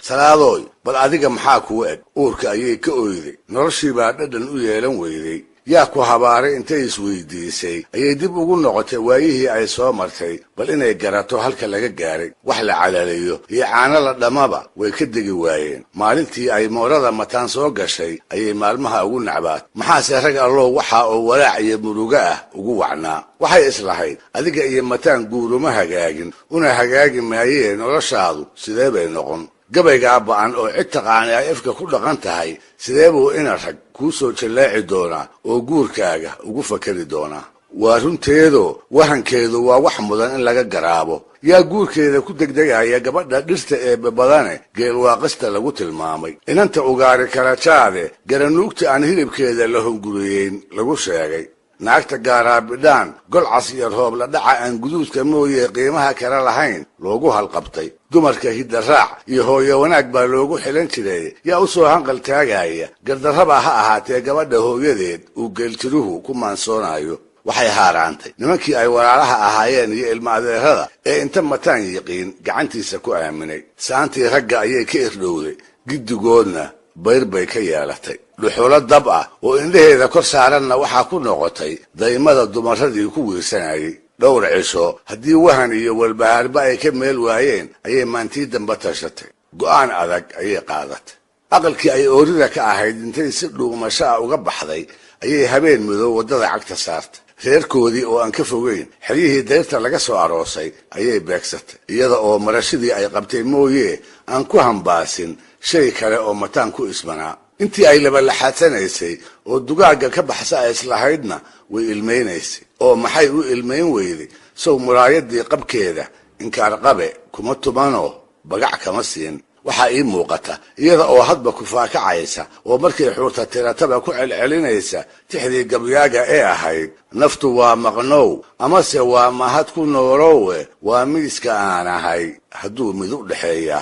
salaadoy, bal adiga maxaa kuu eg? uurka ayay ka oyday. noloshii baa dhadhan u yeelan weyday. yaa ku habaaray intay isweydiisay ayay dib ugu noqotay waayihii ay soo martay bal inay garato halka laga gaaray. wax la calaliyo iyo caano la dhammaba way ka degi waayeen. maalintii ay moorada mataan soo gashay ayay maalmaha ugu nacbaad. maxaase rag allow waxa oo walaac iyo muruga ah ugu wacnaa. waxay islahayd adiga iyo mataan guuruma hagaagin una hagaagi maayee noloshaadu sidee bay noqon. gabaygaa ba'an oo cid taqaani ay afka ku dhaqan tahay sidee buu ina rag kuu soo jalleeci doonaa oo guurkaaga ugu fakari doonaa waa runteedo wahankeedu waa wax mudan in laga garaabo yaa guurkeeda ku degdegaya gabadha dhirta eebbe badane geelwaaqista lagu tilmaamay inanta ugaari kala jaade garanuugta aan hilibkeeda la hunguriyeyn lagu sheegay naagta gaaraabidhaan golcas iyo roob la dhaca aan guduudka mooye qiimaha kale lahayn loogu halqabtay dumarka hiddaraac iyo hooyo wanaag baa loogu xilan jiray yaa u soo hanqal taagaya gardarraba ha ahaatee gabadha hooyadeed uu geeltiruhu ku maansoonayo waxay haaraantay nimankii ay walaalaha ahaayeen iyo ilma adeerada ee inta mataan yiqiin gacantiisa ku aaminay saantii ragga ayay ka irdhowday giddigoodna bayr bay ka yeelatay dhuxulo dab ah oo indhaheeda kor saaranna waxaa ku noqotay daymada dumaradii ku wiirsanayay dhowr cisho haddii wahan iyo walbahaarba ay ka meel waayeen ayay maantii damba tashatay go'aan adag ayay qaadatay aqalkii ay oorida ka ahayd intay si dhuumasho ah uga baxday ayay habeen madow waddada cagta saartay reerkoodii oo aan ka fogeyn xeryihii dayrta laga soo aroosay ayay beegsatay iyada oo marashadii ay qabtay mooye aan ku hambaasin shay kale oo mataan ku ismanaa intii ay labalaxaadsanaysay oo dugaagga ka baxsa ay islahaydna way ilmaynaysay oo maxay u ilmayn weyday sow muraayadii qabkeeda inkaarqabe kuma tumanoo bagac kama siin waxaa ii muuqata iyada oo hadba kufaakacaysa oo markay xuurta tirataba ku celcelinaysa tixdii gabyaaga ee ahayd naftu waa maqnow amase waa mahad ku noolowe waa miiska aan ahay hadduu mid u dhexeeya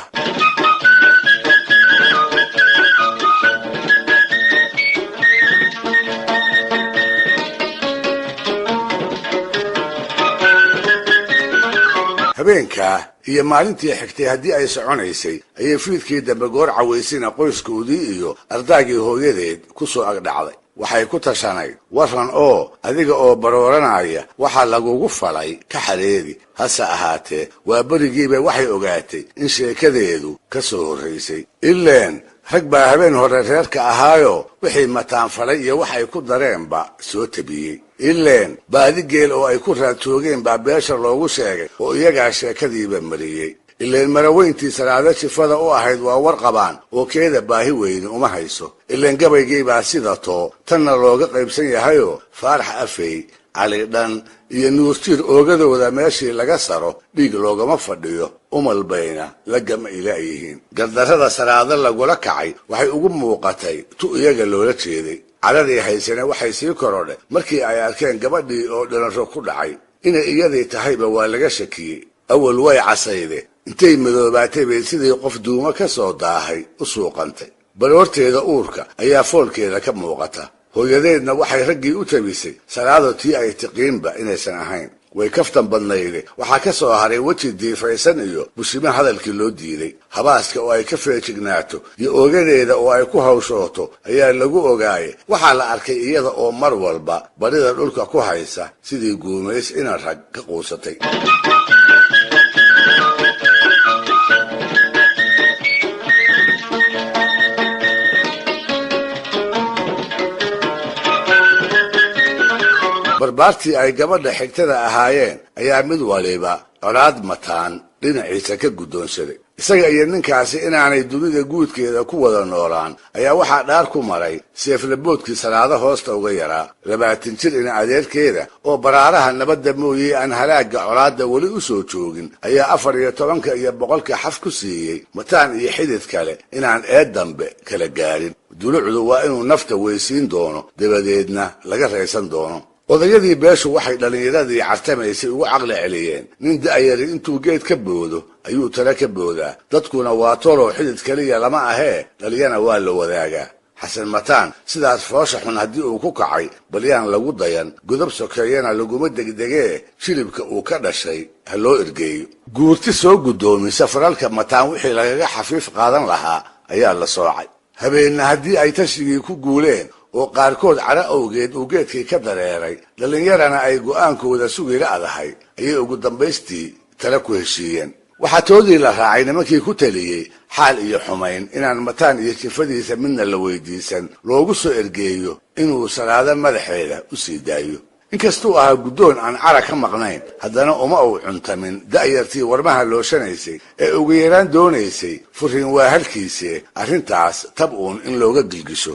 habeenkaa iyo maalintii xigtay haddii ay soconaysay ayay fiidkii dambe goor cawaysina qoyskoodii iyo ardaagii hooyadeed ku soo agdhacday waxay ku tashanayd waran oo adiga oo barooranaya waxaa lagugu falay ka xareedi hase ahaatee waa berigiiba waxay ogaatay in sheekadeedu ka soo horraysay ileen rag baa habeen hore reerka ahaayo wixii mataan falay iyo waxay ku dareenba soo tabiyey ileen baadi geel oo ay ku raad joogeen baa beesha loogu sheegay oo iyagaa sheekadiiba mariyey ileen maraweyntii salaado jifada u ahayd waa warqabaan oo keeda baahi weyne uma hayso ileen gabaygiibaa sida too tanna looga qaybsan yahayoo faarax afey cali dhan iyo nuurtiir oogadooda meeshii laga saro dhiig loogama fadhiyo umal bayna lagama ilaayihiin gardarrada salaado lagula kacay waxay ugu muuqatay tu iyaga loola jeeday caladii haysane waxay sii korodhe markii ay arkeen gabadhii oo dhalanro ku dhacay inay iyadii tahayba waa laga shakiyey awal way casayde intay madoobaatay bay sidii qof duumo ka soo daahay u suuqantay baroorteeda uurka ayaa foolkeeda ka muuqata hooyadeedna waxay raggii u tabisay salaado tii ay tiqiinba inaysan ahayn way kaftan badnayde waxaa ka soo haray weji diifaysan iyo bushimo hadalkii loo diiday habaaska oo ay ka feejignaato iyo oogadeeda oo ay ku hawshooto ayaa lagu ogaaye waxaa la arkay iyada oo mar walba barida dhulka ku haysa sidii guumays ina rag ka quusatay barbaartii ay gabadha xigtada ahaayeen ayaa mid waliba colaad mataan dhinaciisa ka guddoonsaday isaga iyo ninkaasi inaanay dunida guudkeeda ku wada noolaan ayaa waxaa dhaar ku maray seeflaboodkii salaado hoosta uga yaraa 20 jir ina adeerkeeda oo baraaraha nabadda mooyey aan halaagga colaadda weli u soo joogin ayaa 14 iyo boqolka xaf ku siiyey mataan iyo xidid kale inaan eed dambe kala gaarin dulucdu waa inuu nafta weysiin doono dabadeedna laga raysan doono odayadii beeshu waxay dhalinyaradii cartamaysay ugu caqli celiyeen nin da'yari intuu geed ka boodo ayuu tala ka boodaa dadkuna waa toloo xidid keliya lama ahee dhaliyana waa la wadaagaa xasan mataan sidaas foosha xun haddii uu ku kacay balyaan lagu dayan godob sokeeyana laguma degdegee shilibka uu ka dhashay ha loo ergeeyo guurti soo guddoomisa faralka mataan wixii lagaga xafiif qaadan lahaa ayaa la soocay habeenna haddii ay tashigii ku guuleen oo qaarkood cara awgeed uu geedkii ka dareeray dhalinyarana ay go'aankooda sugi la'dahay ayay ugu dambaystii tala ku heshiiyeen waxaa toodii la raacay nimankii ku taliyey xaal iyo xumayn inaan mataan iyo jifadiisa midna la weydiisan loogu soo ergeeyo inuu salaado madaxeeda u sii daayo inkastuu ahaa guddoon aan cara ka maqnayn haddana uma uu cuntamin da'yartii warmaha looshanaysay ee ugu yaraan doonaysay furiin waa halkiisee arrintaas tab uun in looga gilgisho.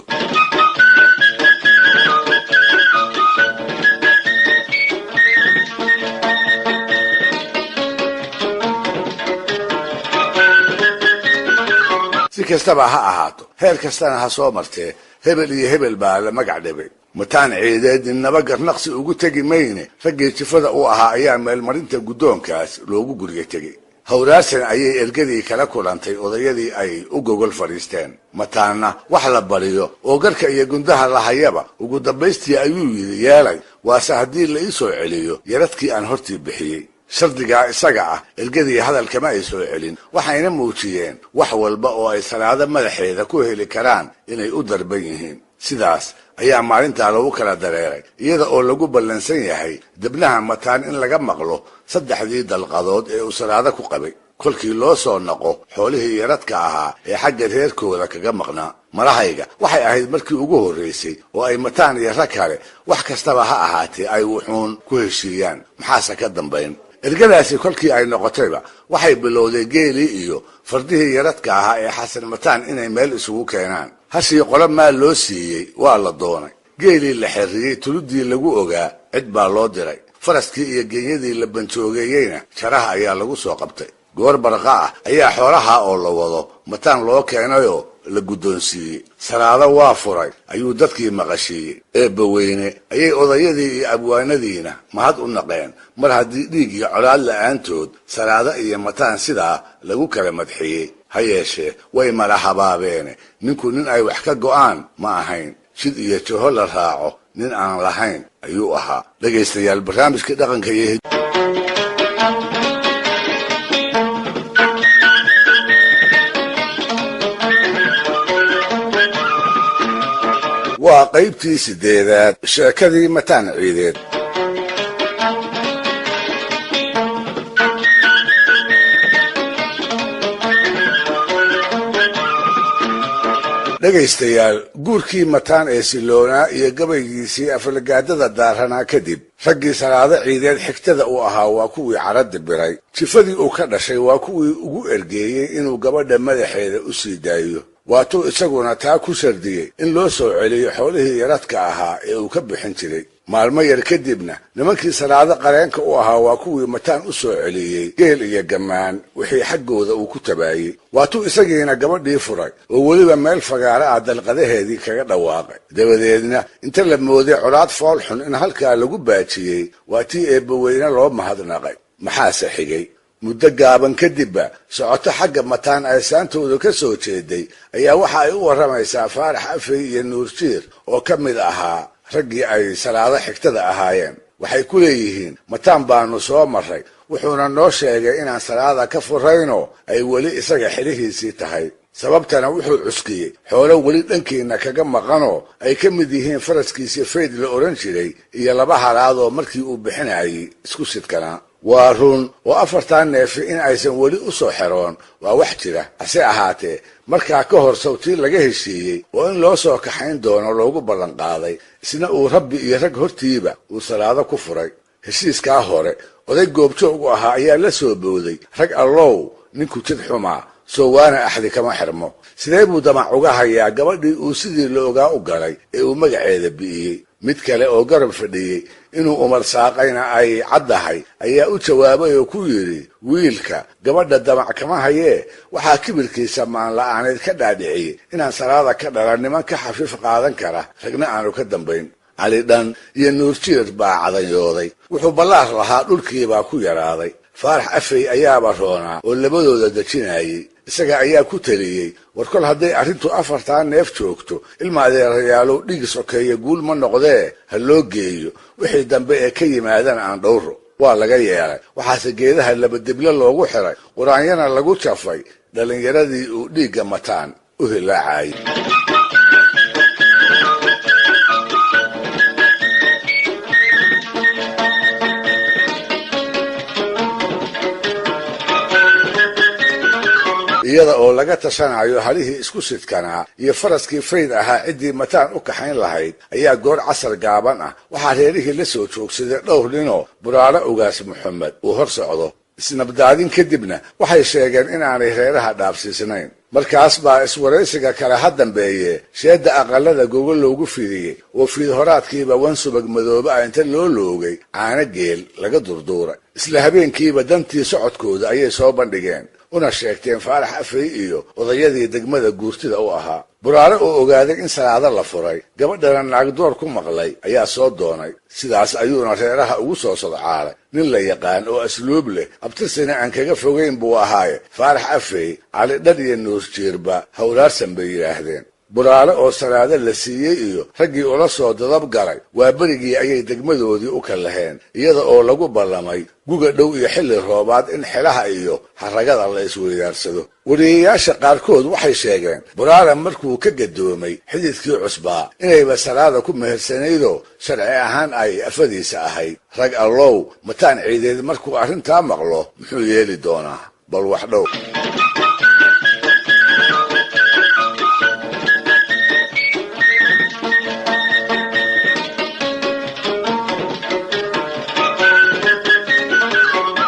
si kastaba ha ahaato heer kastana ha soo martee hebel iyo hebel baa la magac dhibay mataan ciideed innaba garnaqsi ugu tegi mayne raggii jifada u ahaa ayaa meelmarinta guddoonkaas loogu guriga tegey. hawraarsan ayay ergadii kala kulantay odayadii ay u gogol fadhiisteen. mataanna wax la bariyo oo garka iyo gundaha lahayaba ugu dambaystii ayuu yidhi yeelay waase haddii la ii soo celiyo yaradkii aan hortii bixiyey. shardigaa isaga ah ergadii hadalkama ay soo celin waxayna muujiyeen wax walba oo ay salaado madaxeeda ku heli karaan inay u darban yihiin. sidaas ayaa maalintaa lagu kala dareeray iyada oo lagu ballansan yahay debnaha mataan in laga maqlo 3 dalqadood ee uu salaado ku qabay kolkii loo soo noqo xoolihii yaradka ahaa ee xagga reerkooda kaga maqnaa. marahayga waxay ahayd markii ugu horreysay oo ay mataan iyo rag kale wax kastaba ha ahaatee ay wuxuun ku heshiiyaan. maxaase ka dambayn ergadaasi kolkii ay noqotayba waxay bilowday geelii iyo fardihii yaradka ahaa ee xasan mataan inay meel isugu keenaan. hashii qolo maal loo siiyey waa la doonay. geelii la xerriyey tuludii lagu ogaa cid baa loo diray. faraskii iyo genyadii la banjoogeeyeyna jaraha ayaa lagu soo qabtay. goor barqa ah ayaa xoolaha oo la wado mataan loo keenayoo la guddoonsiiyey. salaado waa furay ayuu dadkii maqashiiyey. eebbaweyne ayay odayadii iyo abwaanadiina mahad u naqeen mar haddii dhiig iyo colaad la'aantood salaado iyo mataan sidaa lagu kala madxiyey. ha yeeshee way mala habaabeene ninku nin ay wax ka go'aan ma ahayn. jid iyo jaho la raaco nin aan lahayn ayuu ahaa. dhegaystayaal barnaamijka dhaqanka iyo waa qaybtii 8aad sheekadii mataan ciideed. dhegaystayaal guurkii mataan ee siloonaa iyo gabaygiisii aflagaadada daaranaa kadib raggii salaado ciideed xigtada u ahaa waa kuwii caradi biray. jifadii uu ka dhashay waa kuwii ugu ergeeyey inuu gabadha madaxeeda u sii daayo. waatuu isaguna taa ku shardiyey in loo soo celiyo xoolihii yaradka ahaa ee uu ka bixin jiray. maalmo yar kadibna nimankii salaado qareenka u ahaa waa kuwii mataan u soo celiyey geel iyo gammaan wixii xaggooda uu ku tabaayey. waatuu isagiina gabadhii furay oo weliba meel fagaara ah dalqadaheedii kaga dhawaaqay. dabadeedna inta la mooday colaad fool xun in halkaa lagu baajiyey waa tii eebbaweyne loo mahadnaqay. maxaase xigay? muddo gaaban kadibba socoto xagga mataan ay saantooda ka soo jeeday ayaa waxa ay u warramaysaa faarax afey iyo nuurjiir oo ka mid ahaa raggii ay salaado xigtada ahaayeen. waxay ku leeyihiin mataan baanu soo marray wuxuuna noo sheegay inaan salaada ka furaynoo ay weli isaga xilihiisii tahay. sababtana wuxuu cuskiyey xoolo weli dhankiina kaga maqanoo ay ka mid yihiin faraskiisii fayd la odhan jiray iyo 2 halaadoo markii uu bixinayay isku sidkanaa. waa run oo 4 neefi in aysan weli u soo xeroon waa wax jira. hase ahaatee markaa ka hor sawtii laga heshiiyey oo in loo soo kaxayn doono loogu ballanqaaday isna uu rabbi iyo rag hortiiba uu salaado ku furay. heshiiskaa hore oday goobjoog u ahaa ayaa la soo booday rag allow ninku jid xumaa soo waana axdi kama xirmo. sidee buu damac uga hayaa gabadhii uu sidii la ogaa u galay ee uu magaceeda bi'iyey. mid kale oo garab fadhiyey inuu umar saaqayna ay caddahay ayaa u jawaabay oo ku yidhi wiilka gabadha damac kama hayee waxaa kibirkiisa maan la'aaneed ka dhaadhiciyey inaan salaada ka dhalan niman ka xafiif qaadan kara ragna aanu ka dambayn. cali dhan iyo nuurjiir baa cadanyooday. wuxuu ballaar lahaa dhulkiibaa ku yaraaday. faarax afey ayaaba roonaa oo labadooda dejinayey. isaga ayaa ku taliyey war kol hadday arrintu 4 neef joogto ilma adeerayaalow dhiig sokeeye guul ma noqdee ha loo geeyo wixii dambe ee ka yimaadana aan dhowro. waa laga yeelay. waxaase geedaha labadiblo loogu xiray quraanyana lagu jafay dhallinyaradii uu dhiigga mataan u hilaacayay. iyada oo laga tashanayo halihii isku sidkanaa iyo faraskii fayd ahaa ciddii mataan u kaxayn lahayd ayaa goor casar gaaban ah waxaa reerihii la soo joogsaday dhowr ninoo buraaro ugaas maxamed uu hor socdo isnabdaadin kadibna waxay sheegeen inaanay reeraha dhaafsiisnayn markaas baa iswaraysiga kale ha dambeeye sheedda aqalada gogol loogu fidiyey oo fiidhoraadkiiba wan subag madoobe ah inta loo loogay caano geel laga durduuray isla habeenkiiba dantii socodkooda ayay soo bandhigeen una sheegteen faarax afey iyo odayadii degmada guurtida u ahaa buraare oo ogaaday in salaado la furay gabadhana naagdoor ku maqlay ayaa soo doonay sidaas ayuuna reeraha ugu soo sodcaalay nin la yaqaan oo asluub leh abtirsina aan kaga fogayn buu ahaaye faarax afey cali dhar iyo nuurjiirba hawlaarsan bay yidhaahdeen buraare oo salaado la siiyey iyo raggii ula soo dadab galay waa berigii ayay degmadoodii u kallaheen iyada oo lagu ballamay guga dhow iyo xilli roobaad in xelaha iyo haragada la isweydaarsado wariyayaasha qaarkood waxay sheegeen buraare markuu ka gadoomay xididkii cusbaa inayba salaada ku mehersanaydoo sharci ahaan ay afadiisa ahayd rag allow mataan ciideed markuu arrintaa maqlo muxuu yeeli doonaa bal wax dhow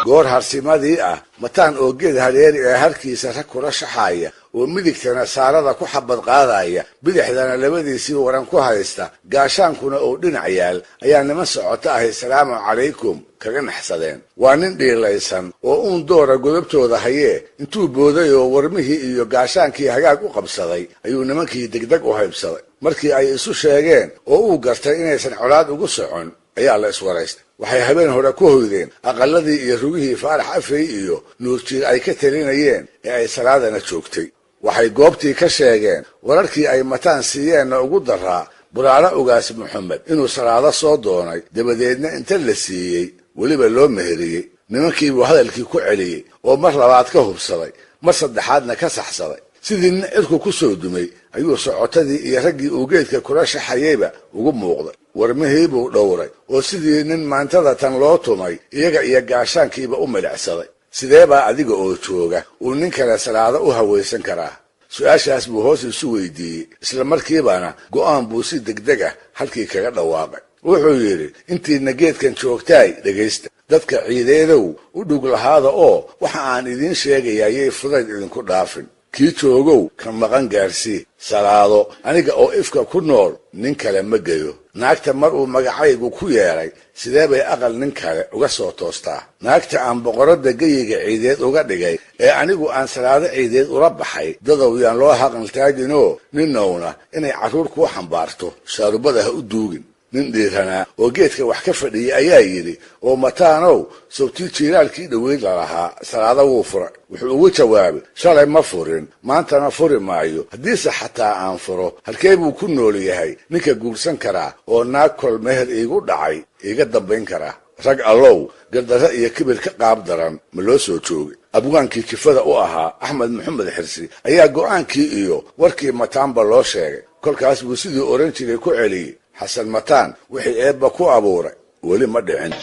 goor harsimadii ah mataan oo geed hareeri ee harkiisa rag kula shaxaaya oo midigtana saarada ku xabad qaadaya bidixdana labadiisii waran ku haysta gaashaankuna uu dhinac yaal ayaa niman socoto ahay salaamu calaykum kaga naxsadeen waa nin dhiilaysan oo uun doora godobtooda hayee intuu booday oo warmihii iyo gaashaankii hagaag u qabsaday ayuu nimankii degdeg u haybsaday markii ay isu sheegeen oo uu gartay inaysan colaad ugu socon ayaa la iswaraystay waxay habeen hore ku hoydeen aqaladii iyo rugihii faarax afey iyo nuurjiir ay ka talinayeen ee ay salaadana joogtay waxay goobtii ka sheegeen wararkii ay mataan siiyeenna ugu daraa buraare ugaas maxamed inuu salaado soo doonay dabadeedna inta la siiyey weliba loo meheriyey nimankiibuu hadalkii ku celiyey oo mar labaad ka hubsaday mar saddexaadna ka saxsaday sidii nin cirku ku soo dumay ayuu socotadii iyo raggii uu geedka kula shaxayeyba ugu muuqday warmihii buu dhowray oo sidii nin maantada tan loo tumay iyaga iyo gaashaankiiba u milicsaday sidee baa adiga oo jooga uu nin kale salaado u hawaysan karaa su-aashaas buu hoos isu weydiiyey isla markiibana go'aan buu si degdeg ah halkii kaga dhawaaqay wuxuu yidhi intiina geedkan joogtaay dhegaysta dadka ciideedow u dhug lahaada oo waxa aan idiin sheegayaa yay fudayd idinku dhaafin kii joogow ka maqan gaarsii salaado aniga oo ifka ku nool nin kale ma geyo naagta mar uu magacaygu ku yeedhay sidee bay aqal nin kale uga soo toostaa naagta aan boqoradda geyiga ciideed uga dhigay ee anigu aan salaado ciideed ula baxay dadow yaan loo haqaltaajinoo ninowna inay carruur kuu xambaarto shaarubada ha u duugin nin dhiiranaa oo geedka wax ka fadhiyay ayaa yidhi oo mataanow sawtii jiiraalkii dhoweyd lalahaa salaado wuu furay wuxuu ugu jawaabay shalay ma furin maantana furi maayo haddiise xataa aan furo halkee buu ku nool yahay ninka guursan karaa oo naag kol meher iigu dhacay iiga dambayn karaa rag allow gardarre iyo kibir ka qaab daran ma loo soo joogay abwaankii jifada u ahaa axmed maxamed xirsi ayaa go'aankii iyo warkii mataanba loo sheegay kolkaas buu sidii oran jiray ku celiyey xasan mataan wixii eebba ku abuuray weli ma dhicin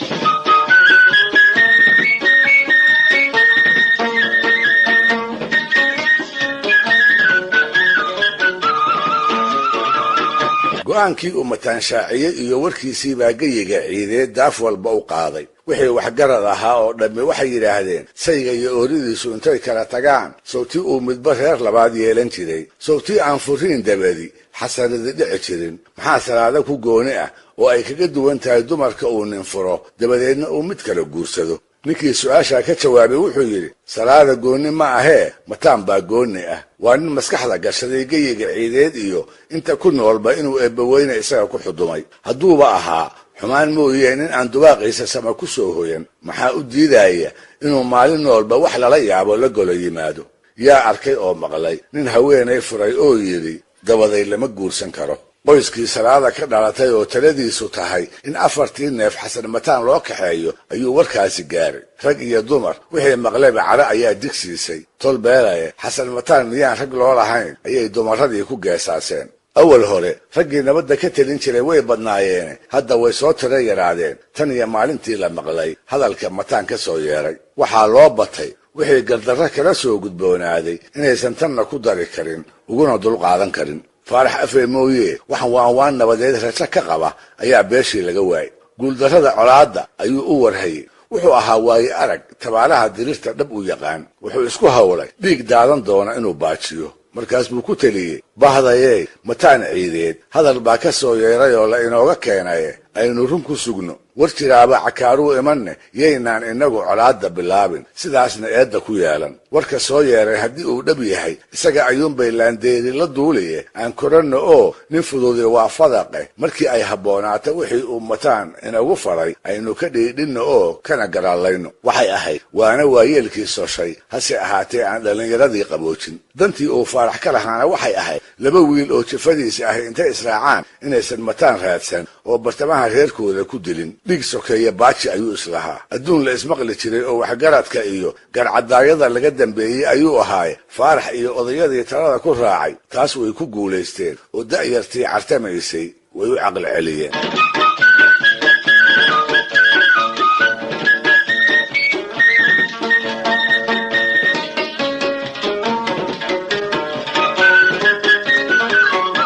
go'aankii uu mataan shaaciyey iyo warkiisii baa geyiga ciideed daaf walba u qaaday wixii waxgarad ahaa oo dhammi waxay yidhaahdeen sayga iyo ooridiisu intay kala tagaan sawtii uu midba reer labaad yeelan jiray sawtii aan furiin dabadi xasanadi dhici jirin maxaa salaado ku gooni ah oo ay kaga duwan tahay dumarka uu nin furo dabadeedna uu mid kala guursado ninkii su-aashaa ka jawaabay wuxuu yidhi salaada goonni ma ahee mataan baa goonni ah waa nin maskaxda gashaday geyiga ciideed iyo inta ku noolba inuu eebbaweyne isaga ku xudumay hadduuba ahaa xumaan mooyee nin aan dubaaqiisa sama ku soo hoyan maxaa u diidaya inuu maalin noolba wax lala yaabo la golo yimaado yaa arkay oo maqlay nin haweenay furay oo yidhi dabaday lama guursan karo qoyskii salaada ka dhalatay oo taladiisu tahay in 4 neef xasan mataan loo kaxeeyo ayuu warkaasi gaaray rag iyo dumar wixii maqlayba cara ayaa digsiisay tol beelaye xasan mataan miyaan rag loo lahayn ayay dumaradii ku geesaaseen awal hore raggii nabadda ka talin jiray way badnaayeen hadda way soo tira yaraadeen tan iyo maalintii la maqlay hadalka mataan ka soo yeeray waxaa loo batay wixii gardarro kala soo gudboonaaday inaysan tanna ku dari karin uguna dulqaadan karin. faarax afee mooye waxaan waanwaan nabadeed rajo ka qaba ayaa beeshii laga waayay. guuldarrada colaadda ayuu u warhayay. wuxuu ahaa waaye arag tabaalaha dirirta dhab u yaqaan. wuxuu isku hawlay dhiig daadan doona inuu baajiyo. markaas buu ku teliyey bahdayey mataan ciideed hadal baa ka soo yeeray oo la inooga keenaye aynu run ku sugno. war jiraaba cakaaruu imanne yaynaan inagu colaadda bilaabin sidaasna eedda ku yeelan. warka soo yeeray haddii uu dhab yahay isaga ayuunbay laandeeri la duuliye aan koranno oo nin fududi waa fadaqe markii ay habboonaato wixii uu mataan inagu faray aynu ka dhiidhinno oo kana garaallayno. waxay ahayd waana waayeelkii soshay hase ahaatee aan dhallinyaradii qaboojin. dantii uu faarax ka lahaana waxay ahayd laba wiil oo jifadiisa ahy intay israacaan inaysan mataan raadsan oo bartamaha reerkooda ku dilin. dhiig sokeeye baaji ayuu islahaa. adduun la ismaqli jiray oo waxgaradka iyo garcadaayada laga dambeeyey ayuu ahaaye faarax iyo odayadii talada ku raacay taas way ku guulaysteen oo da'yartii cartamaysay way u caqli celiyeen.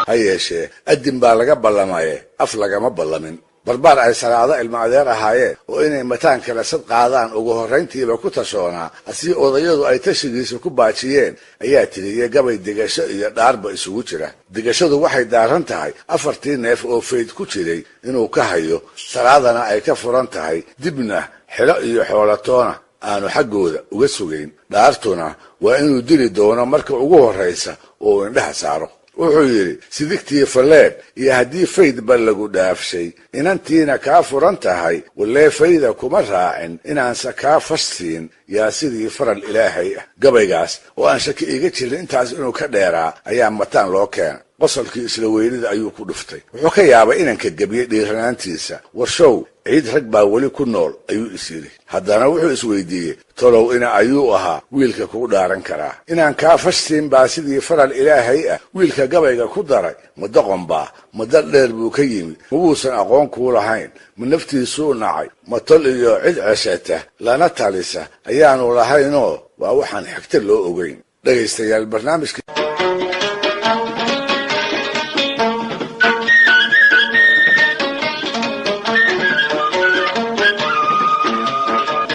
ha yeeshee adin baa laga ballamaye af lagama ballamin. barbaar ay salaado ilma adeer ahaayeen oo inay mataan kala sad qaadaan ugu horrayntiiba ku tashoonaa asii odayadu ay tashigiisa ku baajiyeen ayaa tiriyey gabay digasho iyo dhaarba isugu jira. digashadu waxay daaran tahay 4 neef oo fayd ku jiray inuu ka hayo salaadana ay ka furan tahay dibna xilo iyo xoolatoona aanu xaggooda uga sugayn. dhaartuna waa inuu dili doono marka ugu horraysa oo indhaha saaro. wuxuu yidhi sidigtii falleed iyo haddii faydba lagu dhaafshay inantiina kaa furan tahay wallee fayda kuma raacin inaanse kaa fashtiin yaa sidii faral ilaahay ah. gabaygaas oo aan shaki iga jirin intaas inuu ka dheeraa ayaa mataan loo keena. qosolkii isla weynida ayuu ku dhuftay. wuxuu ka yaabay inanka gebiyey dhiiranaantiisa. warshow ciid rag baa weli ku nool ayuu is yidhi. haddana wuxuu isweydiiyey tolow ina ayuu ahaa wiilka kugu dhaaran karaa. inaan kaa fashtiin baa sidii faral ilaahay ah wiilka gabayga ku daray ma doqon baa ma dal dheer buu ka yimi ma wuusan aqoon kuu lahayn ma naftiisuu nacay ma tol iyo cid ceshata lana talisa ayaanu lahaynoo waa waxaan xigta loo ogeyn. dhegaystayaal barnaamijka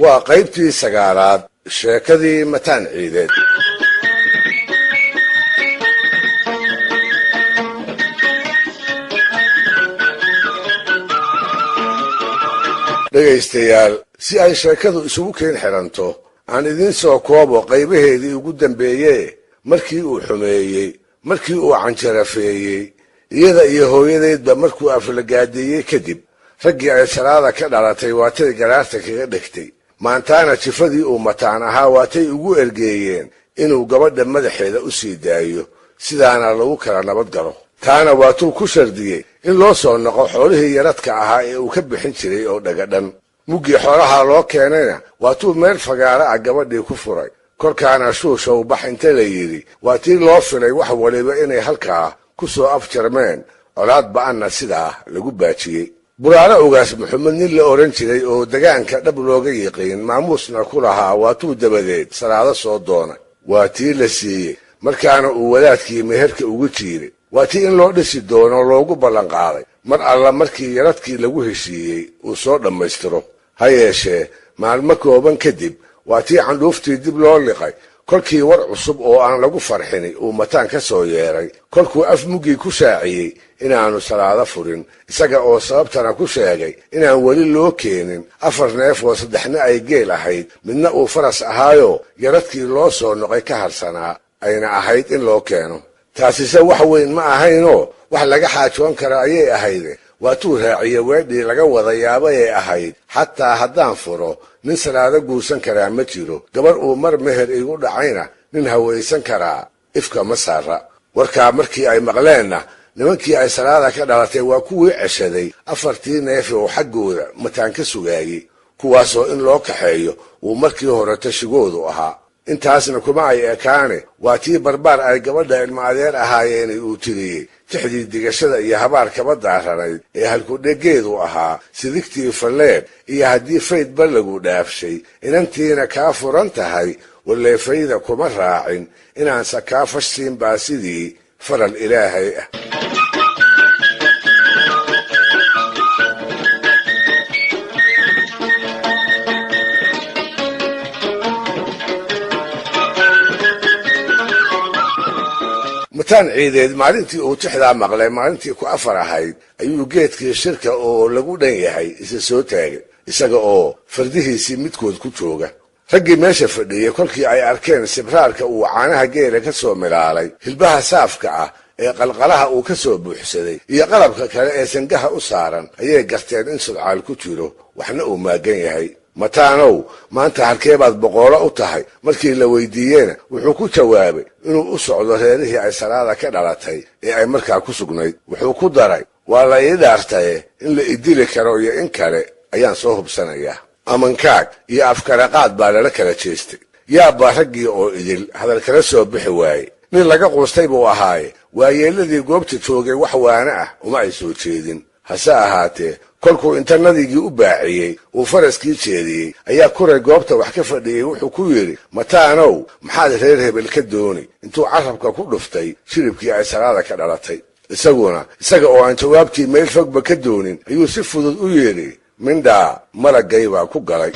waa qaybtii 9aad sheekadii mataan ciideed. dhegaystayaal si ay sheekadu isugu keen xiranto aan idiin soo koobo qaybaheedii ugu dambeeyee markii uu xumeeyey markii uu canjarafeeyey iyada iyo hooyadeedba markuu aflagaadeeyey kadib raggii ay salaada ka dhalatay waatay garaarta kaga dhegtay. maantaana jifadii uu mataan ahaa waatay ugu ergeeyeen inuu gabadha madaxeeda u sii daayo sidaana lagu kala nabad galo. taana waatuu ku shardiyey in loo soo noqo xoolihii yaradka ahaa ee uu ka bixin jiray oo dhagadhan. muggii xoolaha loo keenayna waatuu meel fagaara ah gabadhii ku furay. korkaana shuushow bax inta la yidhi waa tii loo filay wax waliba inay halkaa ku soo afjarmeen colaad ba'anna sidaa lagu baajiyey. buraale ogaas maxamed nin la oran jiray oo degaanka dhab looga yiqiin maamuusna ku lahaa waatuu dabadeed salaado soo doonay. waa tii la siiyey markaana uu wadaadkii meherka ugu jiiray. waa tii in loo dhisi doono loogu ballanqaaday mar alla markii yaradkii lagu heshiiyey uu soo dhammaystiro. ha yeeshee maalmo kooban kadib waa tii candhuuftii dib loo liqay. kolkii war cusub oo aan lagu farxini uu mataan ka soo yeeray kolkuu af muggii ku shaaciyey inaanu salaado furin isaga oo sababtana ku sheegay inaan weli loo keenin 4 neef oo 3na ay geel ahayd midna uu faras ahaayo yaradkii loo soo noqay ka harsanaa ayna ahayd in loo keeno. taasise wax weyn ma ahaynoo wax laga xaajoon kara ayay ahayde waatuu raaciye weedhii laga wada yaabayay ahayd xataa haddaan furo nin salaado guursan karaa ma jiro gabar uu mar meher igu dhacayna nin hawaysan karaa ifka ma saara. warkaa markii ay maqleenna nimankii ay salaada ka dhalatay waa kuwii ceshaday 4 neef oo xaggooda mataan ka sugaayey kuwaasoo in loo kaxeeyo uu markii hore tashigoodu ahaa. intaasna kuma ay ekaane waa tii barbaar ay gabadha ilma adeer ahaayeen uu tiriyey tixdii digashada iyo habaarkaba daaranayd ee halkudhegeedu ahaa sidigtii falleed iyo haddii faydba lagu dhaafshay inantiina kaa furan tahay walleefayda kuma raacin inaan sakaafashsiin baa sidii faral ilaahay ah. mataan ciideed maalintii uu tixdaa maqlay maalintii ku afar ahayd ayuu geedkii shirka oo lagu dhan yahay isa soo taagay isaga oo fardihiisii midkood ku jooga. raggii meesha fadhiyey kolkii ay arkeen sibraarka uu caanaha geela ka soo milaalay, hilbaha saafka ah ee qalqalaha uu ka soo buuxsaday iyo qalabka kale ee sangaha u saaran ayay garteen in sudcaal ku jiro waxna uu maagan yahay. mataanow maanta halkee baad boqoolo u tahay markii la weydiiyeyna wuxuu ku jawaabay inuu u socdo reerihii ay salaada ka dhalatay ee ay markaa ku sugnayd. wuxuu ku daray, waa la ii dhaartaye in la idili karo iyo in kale ayaan soo hubsanayaa. amankaag iyo afkaraqaad baa lala kala jeestay. yaabba raggii oo idil hadal kala soo bixi waaye. nin laga quustay buu ahaaye waayeeladii goobta joogay wax waana ah uma ay soo jeedin. hase ahaatee kolkuu intarnadigii u baaciyey uu faraskii jeediyey ayaa kuray goobta wax ka fadhiyey wuxuu ku yidhi, mataanow maxaad reer hebel ka dooni, intuu carabka ku dhuftay shiribkii ay salaada ka dhalatay. isaga oo aan jawaabtii meel fogba ka doonin ayuu si fudud u yidhi, mindhaa malaggay baa ku galay.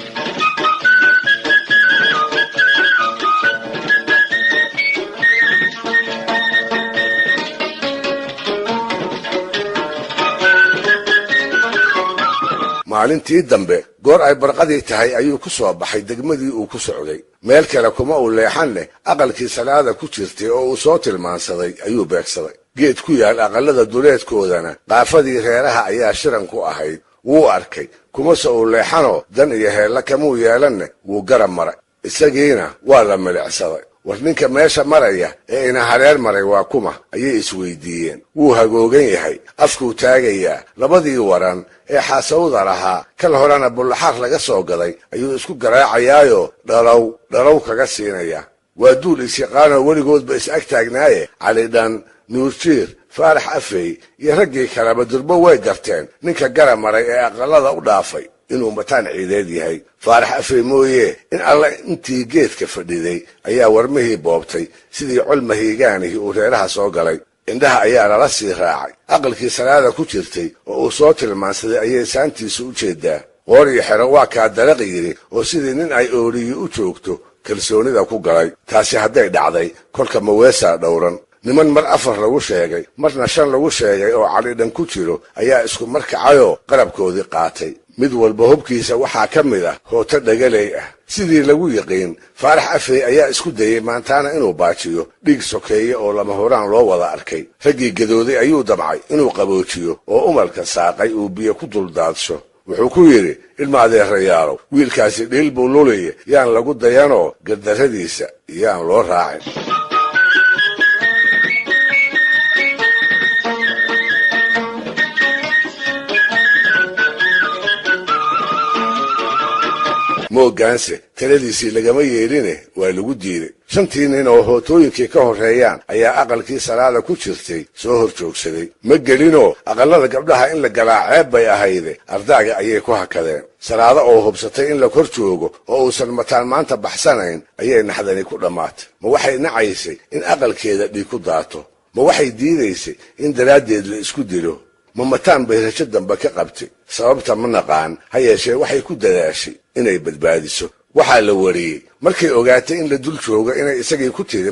maalintii dambe goor ay barqadii tahay ayuu ku soo baxay degmadii uu ku socday. meel kale kuma uu leexanne aqalkii salaada ku jirtay oo uu soo tilmaansaday ayuu beegsaday. geed ku yaal aqallada duleedkoodana qaafadii reeraha ayaa shiran ku ahayd. wuu arkay kumase uu leexanoo dan iyo heella kamuu yeelanne wuu garab maray. isagiina waa la milicsaday. war ninka meesha maraya ee ina hareer maray waa kuma ayay isweydiiyeen. wuu hagoogan yahay, afkuu taagayaa, labadii waran ee xaasawda lahaa kal horena bullaxaar laga soo gaday ayuu isku garaacayaayo dhalow kaga siinaya. waa duul isyaqaanoo weligoodba is ag taagnaaye calidhan, nuurjiir, faarax afey iyo raggii kaleba durbo way garteen ninka garab maray ee aqallada u dhaafay inuu mataan ciideed yahay. faarax afey mooye in alla intii geedka fadhiday ayaa warmihii boobtay sidii col mahiigaanihii uu reeraha soo galay. indhaha ayaa lala sii raacay. aqalkii salaada ku jirtay oo uu soo tilmaansaday ayay saantiisu u jeedaa. qoor iyo xero waa kaa daraq yidhi oo sidii nin ay ooriyi u joogto kalsoonida ku galay. taasi hadday dhacday kolka maweesaa dhowran. niman mar 4 lagu sheegay marna 5 lagu sheegay oo calidhan ku jiro ayaa isku markacayoo qarabkoodii qaatay. mid walba hubkiisa waxaa ka mid ah hooto dhagaley ah. sidii lagu yiqiin faarax afey ayaa isku dayey maantaana inuu baajiyo dhiig sokeeye oo lama horaan loo wada arkay. raggii gadooday ayuu damcay inuu qaboojiyo oo umalka saaqay uu biyo ku duldaadsho. wuxuu ku yidhi, ilma adeerayaalow wiilkaasi dhiil buu lulaya, yaan lagu dayanoo gardarradiisa yaan loo raacin. moogaanse taladiisii lagama yeeline waa lagu diiday. 5 nin oo hootooyinkii ka horreeyaan ayaa aqalkii salaada ku jirtay soo hor joogsaday. ma gelinoo aqallada gabdhaha in la galaa ceeb bay ahayde ardaaga ayay ku hakadeen. salaado oo hubsatay in la kor joogo oo uusan mataan maanta baxsanayn ayay naxdani ku dhammaatay. ma waxay nacaysay in aqalkeeda dhiig ku daato? ma waxay diidaysay in daraaddeed la isku dilo? ma mataan bay rajo dambe ka qabtay? sababta ma naqaan, ha yeeshee waxay ku dadaashay inay badbaadiso. waxaa la wariyey markay ogaatay in la dul joogo inay isagii ku tiri